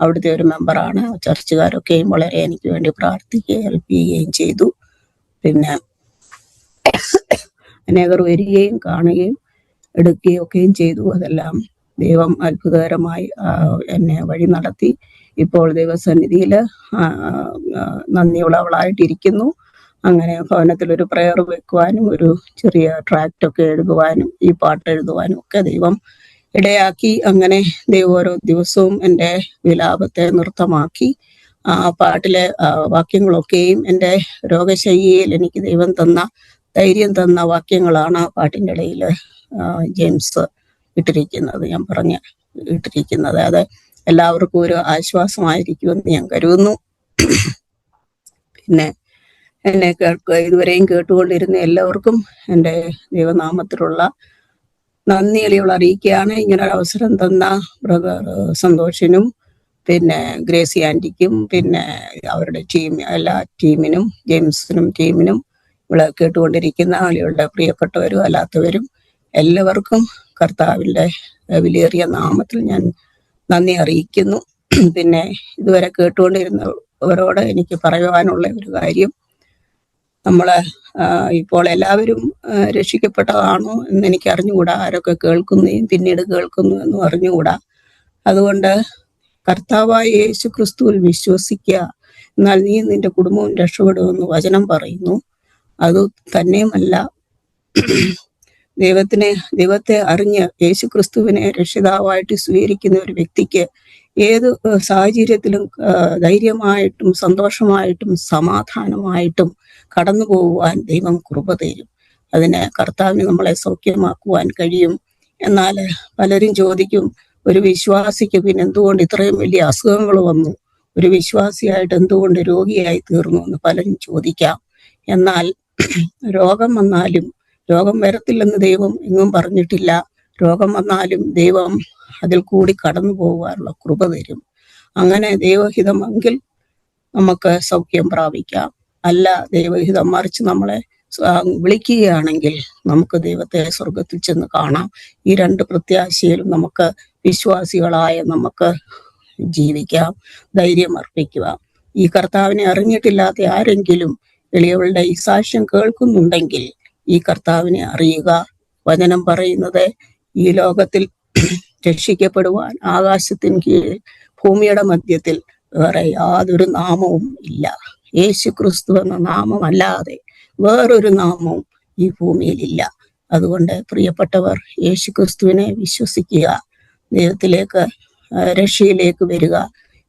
അവിടുത്തെ ഒരു മെമ്പറാണ്. ചർച്ചുകാരൊക്കെയും വളരെ എനിക്ക് വേണ്ടി പ്രാർത്ഥിക്കുകയും ഹെൽപ്പ് ചെയ്യുകയും ചെയ്തു. പിന്നെ അനേകർ വരികയും കാണുകയും എടുക്കുകയും ഒക്കെയും ചെയ്തു. അതെല്ലാം ദൈവം അത്ഭുതകരമായി എന്നെ വഴി നടത്തി. ഇപ്പോൾ ദൈവസന്നിധിയിൽ നന്ദിയുള്ളവളായിട്ടിരിക്കുന്നു. അങ്ങനെ ഭവനത്തിൽ ഒരു പ്രയർ വെക്കുവാനും ഒരു ചെറിയ ട്രാക്റ്റൊക്കെ എഴുതുവാനും ഈ പാട്ട് എഴുതുവാനും ഒക്കെ ദൈവം ഇടയാക്കി. അങ്ങനെ ദൈവം ഓരോ ദിവസവും എൻ്റെ വിലാപത്തെ നൃത്തമാക്കി. ആ പാട്ടിലെ വാക്യങ്ങളൊക്കെയും എൻ്റെ രോഗശയ്യയിൽ എനിക്ക് ദൈവം തന്ന ധൈര്യം തന്ന വാക്യങ്ങളാണ് ആ പാട്ടിൻ്റെ ഇടയിൽ ജെയിംസ് ഇട്ടിരിക്കുന്നത്, ഞാൻ ഇട്ടിരിക്കുന്നത്. അത് എല്ലാവർക്കും ഒരു ആശ്വാസമായിരിക്കുമെന്ന് ഞാൻ കരുതുന്നു. പിന്നെ എന്നെ ഇതുവരെയും കേട്ടുകൊണ്ടിരുന്ന എല്ലാവർക്കും എൻ്റെ ദൈവനാമത്തിലുള്ള നന്ദി അറിയിക്കുകയാണ്. ഇങ്ങനൊരു അവസരം തന്ന ബ്രദർ സന്തോഷിനും പിന്നെ ഗ്രേസി ആൻറ്റിക്കും പിന്നെ അവരുടെ എല്ലാ ടീമിനും ജെയിംസിനും ടീമിനും ഇവിടെ കേട്ടുകൊണ്ടിരിക്കുന്ന ആളുകളുടെ പ്രിയപ്പെട്ടവരും അല്ലാത്തവരും എല്ലാവർക്കും കർത്താവിൻ്റെ വിലയേറിയ നാമത്തിൽ ഞാൻ നന്ദി അറിയിക്കുന്നു. പിന്നെ ഇതുവരെ കേട്ടുകൊണ്ടിരുന്നവരോട് എനിക്ക് പറയുവാനുള്ള ഒരു കാര്യം, നമ്മള് ഇപ്പോൾ എല്ലാവരും രക്ഷിക്കപ്പെട്ടതാണോ എന്ന് എനിക്ക് അറിഞ്ഞുകൂടാ. ആരൊക്കെ കേൾക്കുന്നതും പിന്നീട് കേൾക്കുന്നു എന്നും അറിഞ്ഞുകൂടാ. അതുകൊണ്ട് കർത്താവായ യേശു ക്രിസ്തുവിൽ വിശ്വസിക്കുക, എന്നാൽ നീ നിന്റെ കുടുംബവും രക്ഷപ്പെടുമെന്ന് വചനം പറയുന്നു. അത് തന്നെയുമല്ല, ദൈവത്തെ അറിഞ്ഞ് യേശു ക്രിസ്തുവിനെ രക്ഷിതാവായിട്ട് സ്വീകരിക്കുന്ന ഒരു വ്യക്തിക്ക് ഏത് സാഹചര്യത്തിലും ധൈര്യമായിട്ടും സന്തോഷമായിട്ടും സമാധാനമായിട്ടും കടന്നു പോകുവാൻ ദൈവം കൃപ തരും. അതിന് കർത്താവിന് നമ്മളെ സൗഖ്യമാക്കുവാൻ കഴിയും. എന്നാൽ പലരും ചോദിക്കും, ഒരു വിശ്വാസിക്ക് പിന്നെ എന്തുകൊണ്ട് ഇത്രയും വലിയ അസുഖങ്ങൾ വന്നു, ഒരു വിശ്വാസിയായിട്ട് എന്തുകൊണ്ട് രോഗിയായി തീർന്നു എന്ന് പലരും ചോദിക്കാം. എന്നാൽ രോഗം വന്നാലും, രോഗം വരത്തില്ലെന്ന് ദൈവം എങ്ങും പറഞ്ഞിട്ടില്ല. രോഗം വന്നാലും ദൈവം അതിൽ കൂടി കടന്നു പോകുവാനുള്ള കൃപ തരും. അങ്ങനെ ദൈവഹിതമെങ്കിൽ നമുക്ക് സൗഖ്യം പ്രാപിക്കാം. അല്ല ദൈവഹിതം മറിച്ച് നമ്മളെ വിളിക്കുകയാണെങ്കിൽ നമുക്ക് ദൈവത്തെ സ്വർഗത്തിൽ ചെന്ന് കാണാം. ഈ രണ്ട് പ്രത്യാശയിലും നമുക്ക് വിശ്വാസികളായ നമുക്ക് ജീവിക്കാം, ധൈര്യം അർപ്പിക്കുക. ഈ കർത്താവിനെ അറിഞ്ഞിട്ടില്ലാത്ത ആരെങ്കിലും എളിയവളുടെ ഈ സാക്ഷ്യം കേൾക്കുന്നുണ്ടെങ്കിൽ ഈ കർത്താവിനെ അറിയുക. വചനം പറയുന്നത്, ഈ ലോകത്തിൽ രക്ഷിക്കപ്പെടുവാൻ ആകാശത്തിന് കീഴിൽ ഭൂമിയുടെ മധ്യത്തിൽ വേറെ യാതൊരു നാമവും ഇല്ല. യേശു ക്രിസ്തു എന്ന നാമമല്ലാതെ വേറൊരു നാമവും ഈ ഭൂമിയിലില്ല. അതുകൊണ്ട് പ്രിയപ്പെട്ടവർ, യേശു ക്രിസ്തുവിനെ വിശ്വസിക്കുക, ദൈവത്തിലേക്ക് രക്ഷയിലേക്ക് വരിക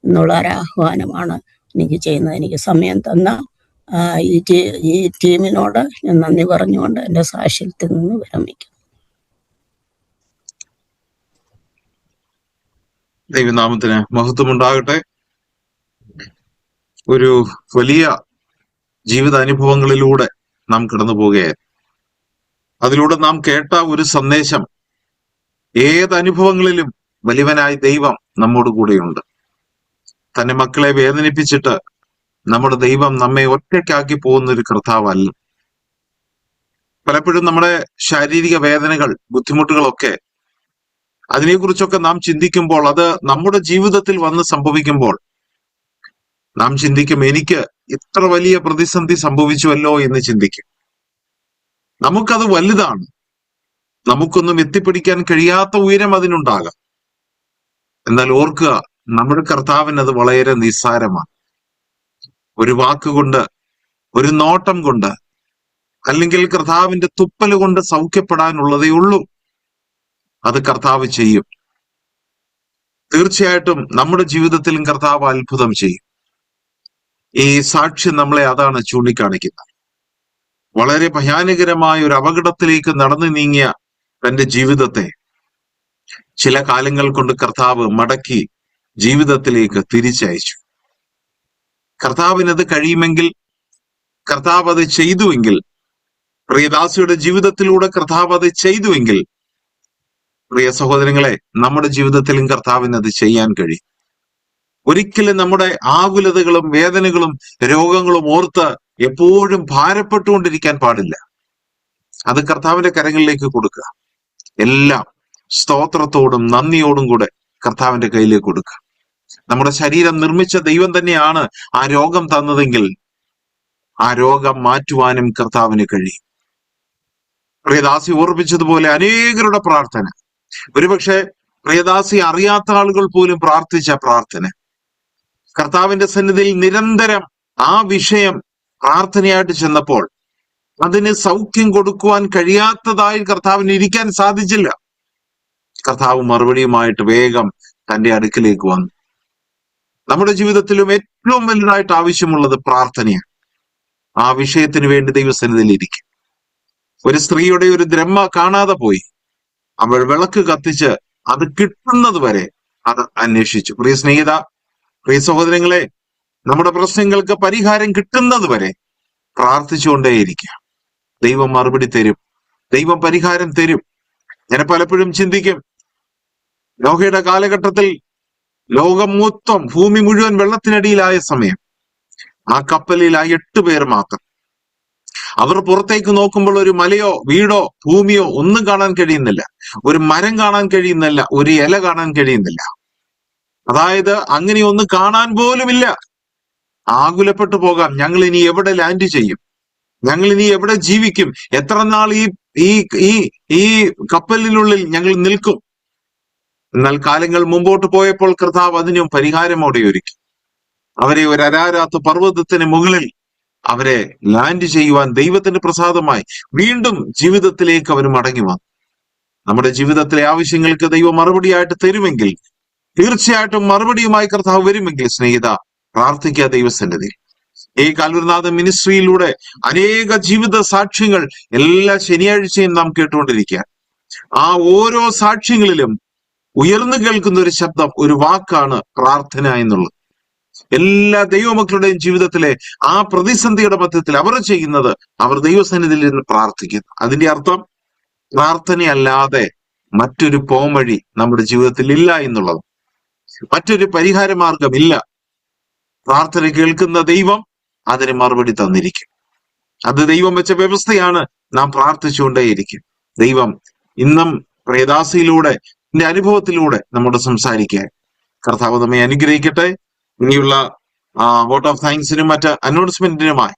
എന്നുള്ള ഒരാഹ്വാനമാണ് എനിക്ക് ചെയ്യുന്നത്. എനിക്ക് സമയം തന്ന ഈ ടീമിനോട് ഞാൻ നന്ദി പറഞ്ഞുകൊണ്ട് എൻ്റെ സാക്ഷ്യത്തിൽ നിന്ന് വിരമിക്കും. ദൈവനാമത്തിന് മഹത്വമുണ്ടാകട്ടെ. ഒരു വലിയ ജീവിതാനുഭവങ്ങളിലൂടെ നാം കടന്നു പോകുകയായിരുന്നു. അതിലൂടെ നാം കേട്ട ഒരു സന്ദേശം, ഏതനുഭവങ്ങളിലും വലിയവനായ ദൈവം നമ്മോട് കൂടെയുണ്ട്. തന്റെ മക്കളെ വേദനിപ്പിച്ചിട്ട് നമ്മുടെ ദൈവം നമ്മെ ഒറ്റയ്ക്കാക്കി പോകുന്ന ഒരു കർത്താവല്ല. പലപ്പോഴും നമ്മുടെ ശാരീരിക വേദനകൾ, ബുദ്ധിമുട്ടുകളൊക്കെ, അതിനെക്കുറിച്ചൊക്കെ നാം ചിന്തിക്കുമ്പോൾ, അത് നമ്മുടെ ജീവിതത്തിൽ വന്ന് സംഭവിക്കുമ്പോൾ നാം ചിന്തിക്കും, എനിക്ക് ഇത്ര വലിയ പ്രതിസന്ധി സംഭവിച്ചുവല്ലോ എന്ന് ചിന്തിക്കും. നമുക്കത് വലുതാണ്, നമുക്കൊന്നും എത്തിപ്പിടിക്കാൻ കഴിയാത്ത ഉയരം അതിനുണ്ടാകാം. എന്നാൽ ഓർക്കുക, നമ്മുടെ കർത്താവിന് അത് വളരെ നിസ്സാരമാണ്. ഒരു വാക്കുകൊണ്ട്, ഒരു നോട്ടം കൊണ്ട്, അല്ലെങ്കിൽ കർത്താവിന്റെ തുപ്പല് കൊണ്ട് സൗഖ്യപ്പെടാനുള്ളതേ ഉള്ളൂ. അത് കർത്താവ് ചെയ്യും. തീർച്ചയായിട്ടും നമ്മുടെ ജീവിതത്തിലും കർത്താവ് അത്ഭുതം ചെയ്യും. ഈ സാക്ഷ്യം നമ്മളെ അതാണ് ചൂണ്ടിക്കാണിക്കുന്നത്. വളരെ ഭയാനകരമായ ഒരു അപകടത്തിലേക്ക് നടന്നു നീങ്ങിയ തന്റെ ജീവിതത്തെ ചില കാലങ്ങൾ കൊണ്ട് കർത്താവ് മടക്കി ജീവിതത്തിലേക്ക് തിരിച്ചയച്ചു. കർത്താവിനത് കഴിയുമെങ്കിൽ, കർത്താവ് അത് ചെയ്തുവെങ്കിൽ, പ്രിയദാസിയുടെ ജീവിതത്തിലൂടെ കർത്താവ് അത് ചെയ്തുവെങ്കിൽ, പ്രിയ സഹോദരങ്ങളെ, നമ്മുടെ ജീവിതത്തിലും കർത്താവിന് അത് ചെയ്യാൻ കഴിയും. ഒരിക്കലും നമ്മുടെ ആകുലതകളും വേദനകളും രോഗങ്ങളും ഓർത്ത് എപ്പോഴും ഭാരപ്പെട്ടുകൊണ്ടിരിക്കാൻ പാടില്ല. അത് കർത്താവിന്റെ കരങ്ങളിലേക്ക് കൊടുക്കുക. എല്ലാം സ്തോത്രത്തോടും നന്ദിയോടും കൂടെ കർത്താവിന്റെ കയ്യിലേക്ക് കൊടുക്കുക. നമ്മുടെ ശരീരം നിർമ്മിച്ച ദൈവം തന്നെയാണ് ആ രോഗം തന്നതെങ്കിൽ ആ രോഗം മാറ്റുവാനും കർത്താവിന് കഴിയും. പ്രിയദാസി ഓർപ്പിച്ചതുപോലെ അനേകരുടെ പ്രാർത്ഥന, ഒരുപക്ഷെ പ്രിയദാസി അറിയാത്ത ആളുകൾ പോലും പ്രാർത്ഥിച്ച പ്രാർത്ഥന, കർത്താവിന്റെ സന്നിധിയിൽ നിരന്തരം ആ വിഷയം പ്രാർത്ഥനയായിട്ട് ചെന്നപ്പോൾ അതിന് സൗഖ്യം കൊടുക്കുവാൻ കഴിയാത്തതായി കർത്താവിന് ഇരിക്കാൻ സാധിച്ചില്ല. കർത്താവ് മറുപടിയുമായിട്ട് വേഗം തന്റെ അടുക്കിലേക്ക് വന്നു. നമ്മുടെ ജീവിതത്തിലും ഏറ്റവും വലുതായിട്ട് ആവശ്യമുള്ളത് പ്രാർത്ഥനയാണ്. ആ വിഷയത്തിന് വേണ്ടി ദൈവസന്നിധിയിൽ ഇരിക്കും. ഒരു സ്ത്രീയുടെ ഒരു ദ്രഹ്മ കാണാതെ പോയി. അവൾ വിളക്ക് കത്തിച്ച് അത് കിട്ടുന്നത് വരെ അത് അന്വേഷിച്ചു. പ്രിയ സ്നേഹിത, പ്രിയ സഹോദരങ്ങളെ, നമ്മുടെ പ്രശ്നങ്ങൾക്ക് പരിഹാരം കിട്ടുന്നത് വരെ പ്രാർത്ഥിച്ചുകൊണ്ടേയിരിക്കുക. ദൈവം മറുപടി തരും, ദൈവം പരിഹാരം തരും. ഞാൻ പലപ്പോഴും ചിന്തിക്കും, നോഹയുടെ കാലഘട്ടത്തിൽ ലോകം മൊത്തം, ഭൂമി മുഴുവൻ വെള്ളത്തിനടിയിലായ സമയം, ആ കപ്പലിൽ ആ 8 പേർ മാത്രം. അവർ പുറത്തേക്ക് നോക്കുമ്പോൾ ഒരു മലയോ വീടോ ഭൂമിയോ ഒന്നും കാണാൻ കഴിയുന്നില്ല, ഒരു മരം കാണാൻ കഴിയുന്നില്ല, ഒരു ഇല കാണാൻ കഴിയുന്നില്ല. അതായത് അങ്ങനെ ഒന്നും കാണാൻ പോലുമില്ല. ആകുലപ്പെട്ടു പോകാം, ഞങ്ങൾ ഇനി എവിടെ ലാൻഡ് ചെയ്യും, ഞങ്ങൾ ഇനി എവിടെ ജീവിക്കും, എത്ര നാൾ ഈ കപ്പലിനുള്ളിൽ ഞങ്ങൾ നിൽക്കും. എന്നാൽ കാലങ്ങൾ മുമ്പോട്ട് പോയപ്പോൾ കർത്താവ് അതിനും പരിഹാരമോടെ ഒരുക്കി. അവരെ ഒരു അരാരാത്ത് പർവ്വതത്തിന് മുകളിൽ അവരെ ലാൻഡ് ചെയ്യുവാൻ ദൈവത്തിന്റെ പ്രസാദമായി വീണ്ടും ജീവിതത്തിലേക്ക് അവർ മടങ്ങി വന്നു. നമ്മുടെ ജീവിതത്തിലെ ആവശ്യങ്ങൾക്ക് ദൈവം മറുപടിയായിട്ട് തരുമെങ്കിൽ, തീർച്ചയായിട്ടും മറുപടിയുമായി കർത്താവ് വരുമെങ്കിൽ, സ്നേഹിത, പ്രാർത്ഥിക്കുക ദൈവസന്നിധി. ഈ കാൽവരിനാഥ മിനിസ്ട്രിയിലൂടെ അനേക ജീവിത സാക്ഷ്യങ്ങൾ എല്ലാ ശനിയാഴ്ചയും നാം കേട്ടുകൊണ്ടിരിക്കുക. ആ ഓരോ സാക്ഷ്യങ്ങളിലും ഉയർന്നു കേൾക്കുന്ന ഒരു ശബ്ദം, ഒരു വാക്കാണ് പ്രാർത്ഥന എന്നുള്ളത്. എല്ലാ ദൈവമക്കളുടെയും ജീവിതത്തിലെ ആ പ്രതിസന്ധിയുടെ മധ്യത്തിൽ അവർ ചെയ്യുന്നത്, അവർ ദൈവസന്നിധിയിൽ നിന്ന് പ്രാർത്ഥിക്കുന്നു. അതിന്റെ അർത്ഥം പ്രാർത്ഥനയല്ലാതെ മറ്റൊരു പോംവഴി നമ്മുടെ ജീവിതത്തിൽ ഇല്ല എന്നുള്ളത്. മറ്റൊരു പരിഹാര മാർഗമില്ല. പ്രാർത്ഥന കേൾക്കുന്ന ദൈവം അതിന് മറുപടി തന്നിരിക്കും. അത് ദൈവം വെച്ച വ്യവസ്ഥയാണ്. നാം പ്രാർത്ഥിച്ചുകൊണ്ടേയിരിക്കും. ദൈവം ഇന്നും പ്രിയദാസിയിലൂടെ, എന്റെ അനുഭവത്തിലൂടെ നമ്മോട് സംസാരിക്കാൻ കർത്താവ് നമ്മെ അനുഗ്രഹിക്കട്ടെ. ഇനിയുള്ള വോട്ട് ഓഫ് താങ്ക്സിനും മറ്റ് അനൗൺസ്മെന്റിനുമായി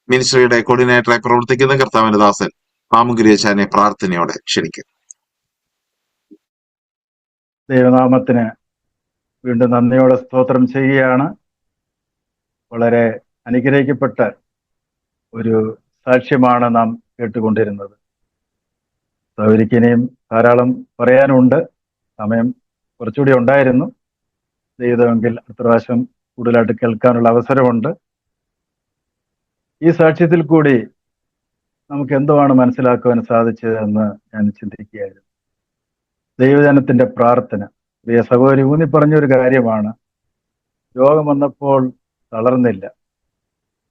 മിനിസ്ട്രിയുടെ കോർഡിനേറ്ററായി പ്രവർത്തിക്കുന്ന കർത്താവിന്റെ ദാസൻ മാമുഗിരിയച്ചാനെ പ്രാർത്ഥനയോടെ ക്ഷണിക്കും. ദൈവനാമത്തിന് വീണ്ടും നന്ദിയോടെ സ്തോത്രം ചെയ്യുകയാണ്. വളരെ അനുഗ്രഹിക്കപ്പെട്ട ഒരു സാക്ഷ്യമാണ് നാം കേട്ടുകൊണ്ടിരുന്നത്. സൗരിക്കിനെയും ധാരാളം പറയാനുണ്ട്, സമയം കുറച്ചുകൂടി ഉണ്ടായിരുന്നു. ചെയ്തുവെങ്കിൽ അടുത്ത പ്രാവശ്യം കൂടുതലായിട്ട് കേൾക്കാനുള്ള അവസരമുണ്ട്. ഈ സാക്ഷ്യത്തിൽ കൂടി നമുക്ക് എന്തുവാണ് മനസ്സിലാക്കുവാൻ സാധിച്ചതെന്ന് ഞാൻ ചിന്തിക്കുകയായിരുന്നു. ദൈവജനത്തിന്റെ പ്രാർത്ഥന, പ്രിയ സഹോദരി ഊന്നി പറഞ്ഞൊരു കാര്യമാണ്. രോഗം വന്നപ്പോൾ തളർന്നില്ല.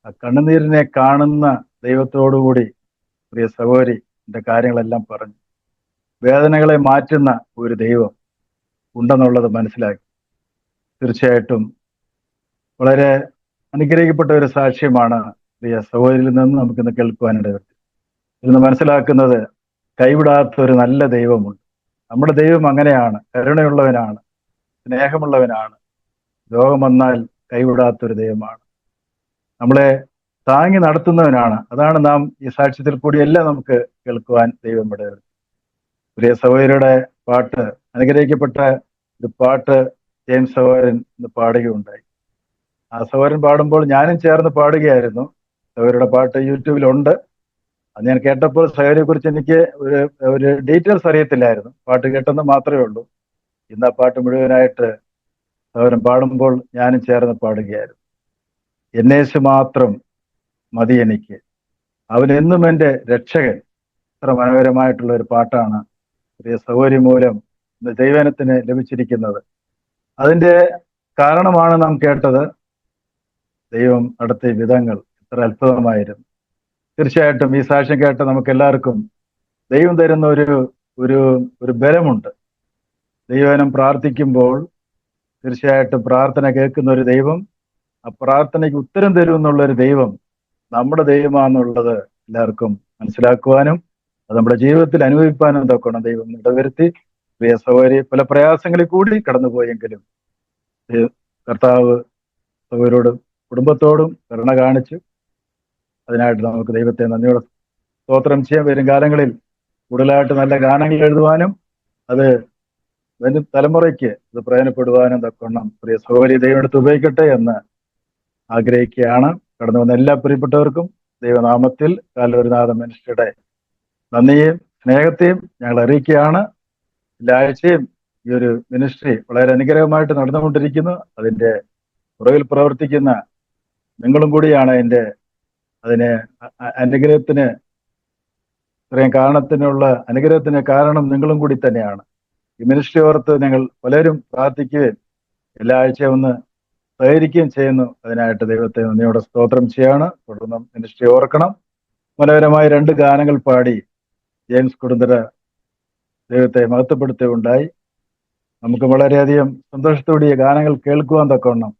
ആ കണ്ണുനീരിനെ കാണുന്ന ദൈവത്തോടുകൂടി പ്രിയ സഹോദരി എൻ്റെ കാര്യങ്ങളെല്ലാം പറഞ്ഞു. വേദനകളെ മാറ്റുന്ന ഒരു ദൈവം ഉണ്ടെന്നുള്ളത് മനസ്സിലാക്കി. തീർച്ചയായിട്ടും വളരെ അനുഗ്രഹിക്കപ്പെട്ട ഒരു സാക്ഷ്യമാണ് പ്രിയ സഹോദരിൽ നിന്ന് നമുക്കിന്ന് കേൾക്കുവാനിടവരും. ഇന്ന് മനസ്സിലാക്കുന്നത് കൈവിടാത്ത ഒരു നല്ല ദൈവമുണ്ട്. നമ്മുടെ ദൈവം അങ്ങനെയാണ്, കരുണയുള്ളവനാണ്, സ്നേഹമുള്ളവനാണ്. രോഗം വന്നാൽ കൈവിടാത്തൊരു ദൈവമാണ്, നമ്മളെ താങ്ങി നടത്തുന്നവനാണ്. അതാണ് നാം ഈ സാക്ഷ്യത്തിൽ കൂടിയെല്ലാം നമുക്ക് കേൾക്കുവാൻ ദൈവം ഇടവരും. പ്രിയ സഹോദരിയുടെ പാട്ട്, അനുഗ്രഹിക്കപ്പെട്ട ഒരു പാട്ട് ജെയിംസ് സഹോദരൻ ഇന്ന് പാടുകയുണ്ടായി. ആ സഹോദരൻ പാടുമ്പോൾ ഞാനും ചേർന്ന് പാടുകയായിരുന്നു. സഹോദരിയുടെ പാട്ട് യൂട്യൂബിലുണ്ട്. അത് ഞാൻ കേട്ടപ്പോൾ സഹോദരിയെ കുറിച്ച് എനിക്ക് ഒരു ഡീറ്റെയിൽസ് അറിയത്തില്ലായിരുന്നു. പാട്ട് കേട്ടെന്ന് മാത്രമേ ഉള്ളൂ. ഇന്ന് ആ പാട്ട് മുഴുവനായിട്ട് സഹോദരൻ പാടുമ്പോൾ ഞാനും ചേർന്ന് പാടുകയായിരുന്നു. എന്നേശു മാത്രം മതി എനിക്ക്, അവൻ എന്നും എൻ്റെ രക്ഷകൻ. അത്ര മനോഹരമായിട്ടുള്ള ഒരു പാട്ടാണ് പ്രിയ സഹോദരി മൂലം ഇന്ന് ദൈവജനത്തിന് ലഭിച്ചിരിക്കുന്നത്. അതിൻ്റെ കാരണമാണ് നാം കേട്ടത്. ദൈവം നടത്തിയ വിധങ്ങൾ എത്ര അത്ഭുതമായിരുന്നു. തീർച്ചയായിട്ടും ഈ സാക്ഷ്യം കേട്ട നമുക്ക് എല്ലാവർക്കും ദൈവം തരുന്ന ഒരു ബലമുണ്ട്. ദൈവജനം പ്രാർത്ഥിക്കുമ്പോൾ തീർച്ചയായിട്ടും പ്രാർത്ഥന കേൾക്കുന്ന ഒരു ദൈവം, ആ പ്രാർത്ഥനയ്ക്ക് ഉത്തരം തരുമെന്നുള്ളൊരു ദൈവം നമ്മുടെ ദൈവമാണെന്നുള്ളത് എല്ലാവർക്കും മനസ്സിലാക്കുവാനും അത് നമ്മുടെ ജീവിതത്തിൽ അനുഭവിക്കാനും തൊക്കണം ദൈവം ഇടവരുത്തി. പ്രിയ സഹോദരി പല പ്രയാസങ്ങളിൽ കൂടി കടന്നുപോയെങ്കിലും കർത്താവ് സഹോദരോടും കുടുംബത്തോടും കരുണ കാണിച്ചു. അതിനായിട്ട് നമുക്ക് ദൈവത്തെ നന്ദിയോടെ സ്തോത്രം ചെയ്യാൻ. വരും കാലങ്ങളിൽ കൂടുതലായിട്ട് നല്ല ഗാനങ്ങൾ എഴുതുവാനും അത് വരും തലമുറയ്ക്ക് അത് പ്രയോജനപ്പെടുവാനും തൊക്കണം പ്രിയ സഹോദരി ദൈവം എടുത്ത് ഉപയോഗിക്കട്ടെ എന്ന് ആഗ്രഹിക്കുകയാണ്. കടന്നു വന്ന എല്ലാ പ്രിയപ്പെട്ടവർക്കും ദൈവനാമത്തിൽ കാൽവരിനാഥ മിനിസ്ട്രിയുടെ നന്ദിയെയും സ്നേഹത്തെയും ഞങ്ങൾ അറിയിക്കുകയാണ്. എല്ലാ ആഴ്ചയും ഈ ഒരു മിനിസ്ട്രി വളരെ അനുഗ്രഹമായിട്ട് നടന്നുകൊണ്ടിരിക്കുന്നു. അതിൻ്റെ പുറകിൽ പ്രവർത്തിക്കുന്ന നിങ്ങളും കൂടിയാണ് അതിന് അനുഗ്രഹത്തിന് ഇത്രയും കാരണത്തിനുള്ള അനുഗ്രഹത്തിന് കാരണം നിങ്ങളും കൂടി തന്നെയാണ്. ഈ മിനിസ്ട്രി ഓർത്ത് ഞങ്ങൾ പലരും പ്രാർത്ഥിക്കുകയും എല്ലാ ആഴ്ചയും ഒന്ന് സഹകരിക്കുകയും ചെയ്യുന്നു. അതിനായിട്ട് ദൈവത്തെ നന്ദിയോടെ സ്തോത്രം ചെയ്യാണ്. തുടർന്ന് മിനിസ്ട്രി ഓർക്കണം. മനോഹരമായ 2 ഗാനങ്ങൾ പാടി ജെയിംസ് കൊടുന്തര ദൈവത്തെ മഹത്വപ്പെടുത്തുകയുണ്ടായി. നമുക്ക് വളരെയധികം സന്തോഷത്തോടെ ഗാനങ്ങൾ കേൾക്കുവാൻ തക്കവണ്ണം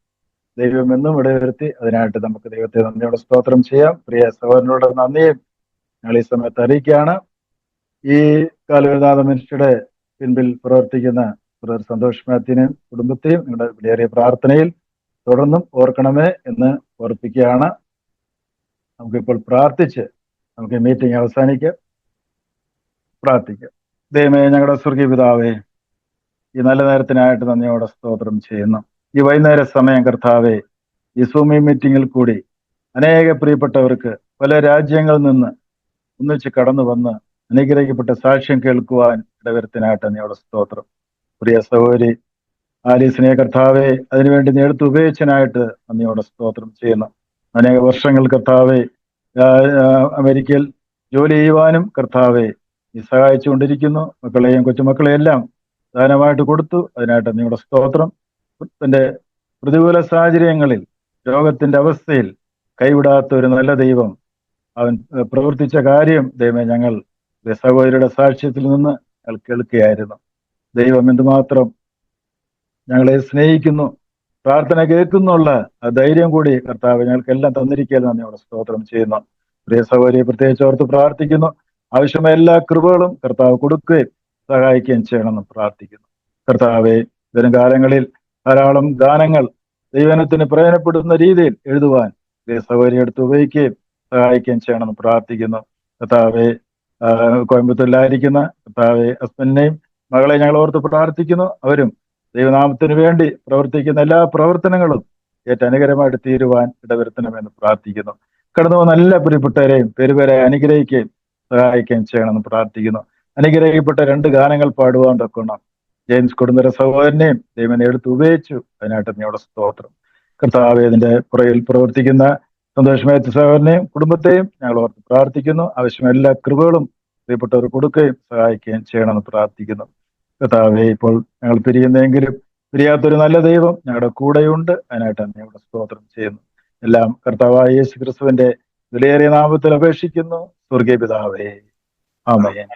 ദൈവം എന്നും ഇടവരുത്തി. അതിനായിട്ട് നമുക്ക് ദൈവത്തെ നന്ദിയോടെ സ്തോത്രം ചെയ്യാം. പ്രിയ സഹോദരനോട് നന്ദിയും ഞങ്ങൾ ഈ സമയത്ത് അറിയിക്കുകയാണ്. ഈ കാൽവരിനാഥ മിനിസ്ട്രിയുടെ പിൻപിൽ പ്രവർത്തിക്കുന്ന സന്തോഷ് മാത്യുവിനെയും കുടുംബത്തെയും നിങ്ങളുടെ വിലയേറിയ പ്രാർത്ഥനയിൽ തുടർന്നും ഓർക്കണമേ എന്ന് ഓർപ്പിക്കുകയാണ്. നമുക്കിപ്പോൾ പ്രാർത്ഥിച്ച് നമുക്ക് ഈ മീറ്റിംഗ് അവസാനിക്കാം. പ്രാർത്ഥിക്കാം. ദൈവമേ, ഞങ്ങളുടെ സ്വർഗീയ പിതാവേ, ഈ നല്ല നേരത്തിനായിട്ട് നന്ദിയോടെ സ്തോത്രം ചെയ്യുന്നു. ഈ വൈകുന്നേര സമയം കർത്താവേ, ഈ സൂമി മീറ്റിങ്ങിൽ കൂടി അനേക പ്രിയപ്പെട്ടവർക്ക് പല രാജ്യങ്ങളിൽ നിന്ന് ഒന്നിച്ച് കടന്നു വന്ന് അനുഗ്രഹിക്കപ്പെട്ട സാക്ഷ്യം കേൾക്കുവാൻ ഇടവരുത്തിനായിട്ട് നന്ദിയോടെ സ്തോത്രം. പ്രിയ സഹോദരി ആലീസിനെ കർത്താവെ അതിനുവേണ്ടി നേടുത്ത് ഉപയോഗിച്ചതിനായിട്ട് നന്ദിയോടെ സ്തോത്രം ചെയ്യുന്നു. അനേക വർഷങ്ങൾ കർത്താവെ അമേരിക്കയിൽ ജോലി ചെയ്യുവാനും കർത്താവെ ഈ സഹായിച്ചുകൊണ്ടിരിക്കുന്നു. മക്കളെയും കൊച്ചുമക്കളെയും എല്ലാം ദാനമായിട്ട് കൊടുത്തു. അതിനായിട്ട് നന്ദിയോടെ സ്തോത്രം. തന്റെ പ്രതികൂല സാഹചര്യങ്ങളിൽ രോഗത്തിന്റെ അവസ്ഥയിൽ കൈവിടാത്ത ഒരു നല്ല ദൈവം അവൻ പ്രവർത്തിച്ച കാര്യം ദൈവമേ ഞങ്ങൾ സഹോദരിയുടെ സാക്ഷ്യത്തിൽ നിന്ന് കേൾക്കുകയായിരുന്നു. ദൈവം എന്തുമാത്രം ഞങ്ങളെ സ്നേഹിക്കുന്നു, പ്രാർത്ഥന കേൾക്കുന്നുള്ള ആ ധൈര്യം കൂടി കർത്താവ് ഞങ്ങൾക്കെല്ലാം തന്നിരിക്കുകയെന്ന് നന്ദിയോടെ സ്തോത്രം ചെയ്യുന്നു. പ്രിയ സഹോദരിയെ പ്രത്യേകിച്ച് ഓർത്ത് പ്രാർത്ഥിക്കുന്നു. ആവശ്യമായ എല്ലാ കൃപകളും കർത്താവ് കൊടുക്കുകയും സഹായിക്കുകയും ചെയ്യണമെന്ന് പ്രാർത്ഥിക്കുന്നു. കർത്താവെ, വരും കാലങ്ങളിൽ ധാരാളം ഗാനങ്ങൾ ദൈവജനത്തിന് പ്രയോജനപ്പെടുന്ന രീതിയിൽ എഴുതുവാൻ പ്രിയ സഹോദരിയെ എടുത്ത് ഉപയോഗിക്കുകയും സഹായിക്കുകയും ചെയ്യണമെന്ന് പ്രാർത്ഥിക്കുന്നു. കർത്താവെ, കോയമ്പത്തൂരിലായിരിക്കുന്ന കർത്താവെ ഹസ്ബൻഡിനെയും മകളെ ഞങ്ങൾ ഓർത്ത് പ്രാർത്ഥിക്കുന്നു. അവരും ദൈവനാമത്തിന് വേണ്ടി പ്രവർത്തിക്കുന്ന എല്ലാ പ്രവർത്തനങ്ങളും ഏറ്റനുകരമായിട്ട് തീരുവാൻ ഇടവരുത്തണമെന്ന് പ്രാർത്ഥിക്കുന്നു. കടന്നു വന്ന എല്ലാ പ്രിയപ്പെട്ടവരെയും പേരുപേരെ അനുഗ്രഹിക്കുകയും സഹായിക്കുകയും ചെയ്യണമെന്ന് പ്രാർത്ഥിക്കുന്നു. അനുഗ്രഹിക്കപ്പെട്ട 2 ഗാനങ്ങൾ പാടുവാൻ തക്കണം ജെയിംസ് കൊടുന്തര സഹോദരനെയും ദൈവനെ എടുത്ത് ഉപയോഗിച്ചു. അതിനായിട്ട് ഞങ്ങളുടെ സ്തോത്രം. കർത്താവെ, ഇതിന്റെ പുറകിൽ പ്രവർത്തിക്കുന്ന സന്തോഷമായ സഹോദരനെയും കുടുംബത്തെയും ഞങ്ങൾ ഓർത്ത് പ്രാർത്ഥിക്കുന്നു. ആവശ്യമായ എല്ലാ കൃപകളും പ്രിയപ്പെട്ടവർ കൊടുക്കുകയും സഹായിക്കുകയും ചെയ്യണമെന്ന് പ്രാർത്ഥിക്കുന്നു. കർത്താവെ, ഇപ്പോൾ ഞങ്ങൾ പിരിയുന്നെങ്കിലും പിരിയാത്തൊരു നല്ല ദൈവം ഞങ്ങളുടെ കൂടെയുണ്ട്. അതിനായിട്ടാണ് ഞങ്ങളുടെ സ്തോത്രം ചെയ്യുന്നു. എല്ലാം കർത്താവായ യേശു ക്രിസ്തുവിന്റെ വിലയേറിയ നാമത്തിൽ അപേക്ഷിക്കുന്നു. സ്വർഗീയ പിതാവേ, ആമേൻ.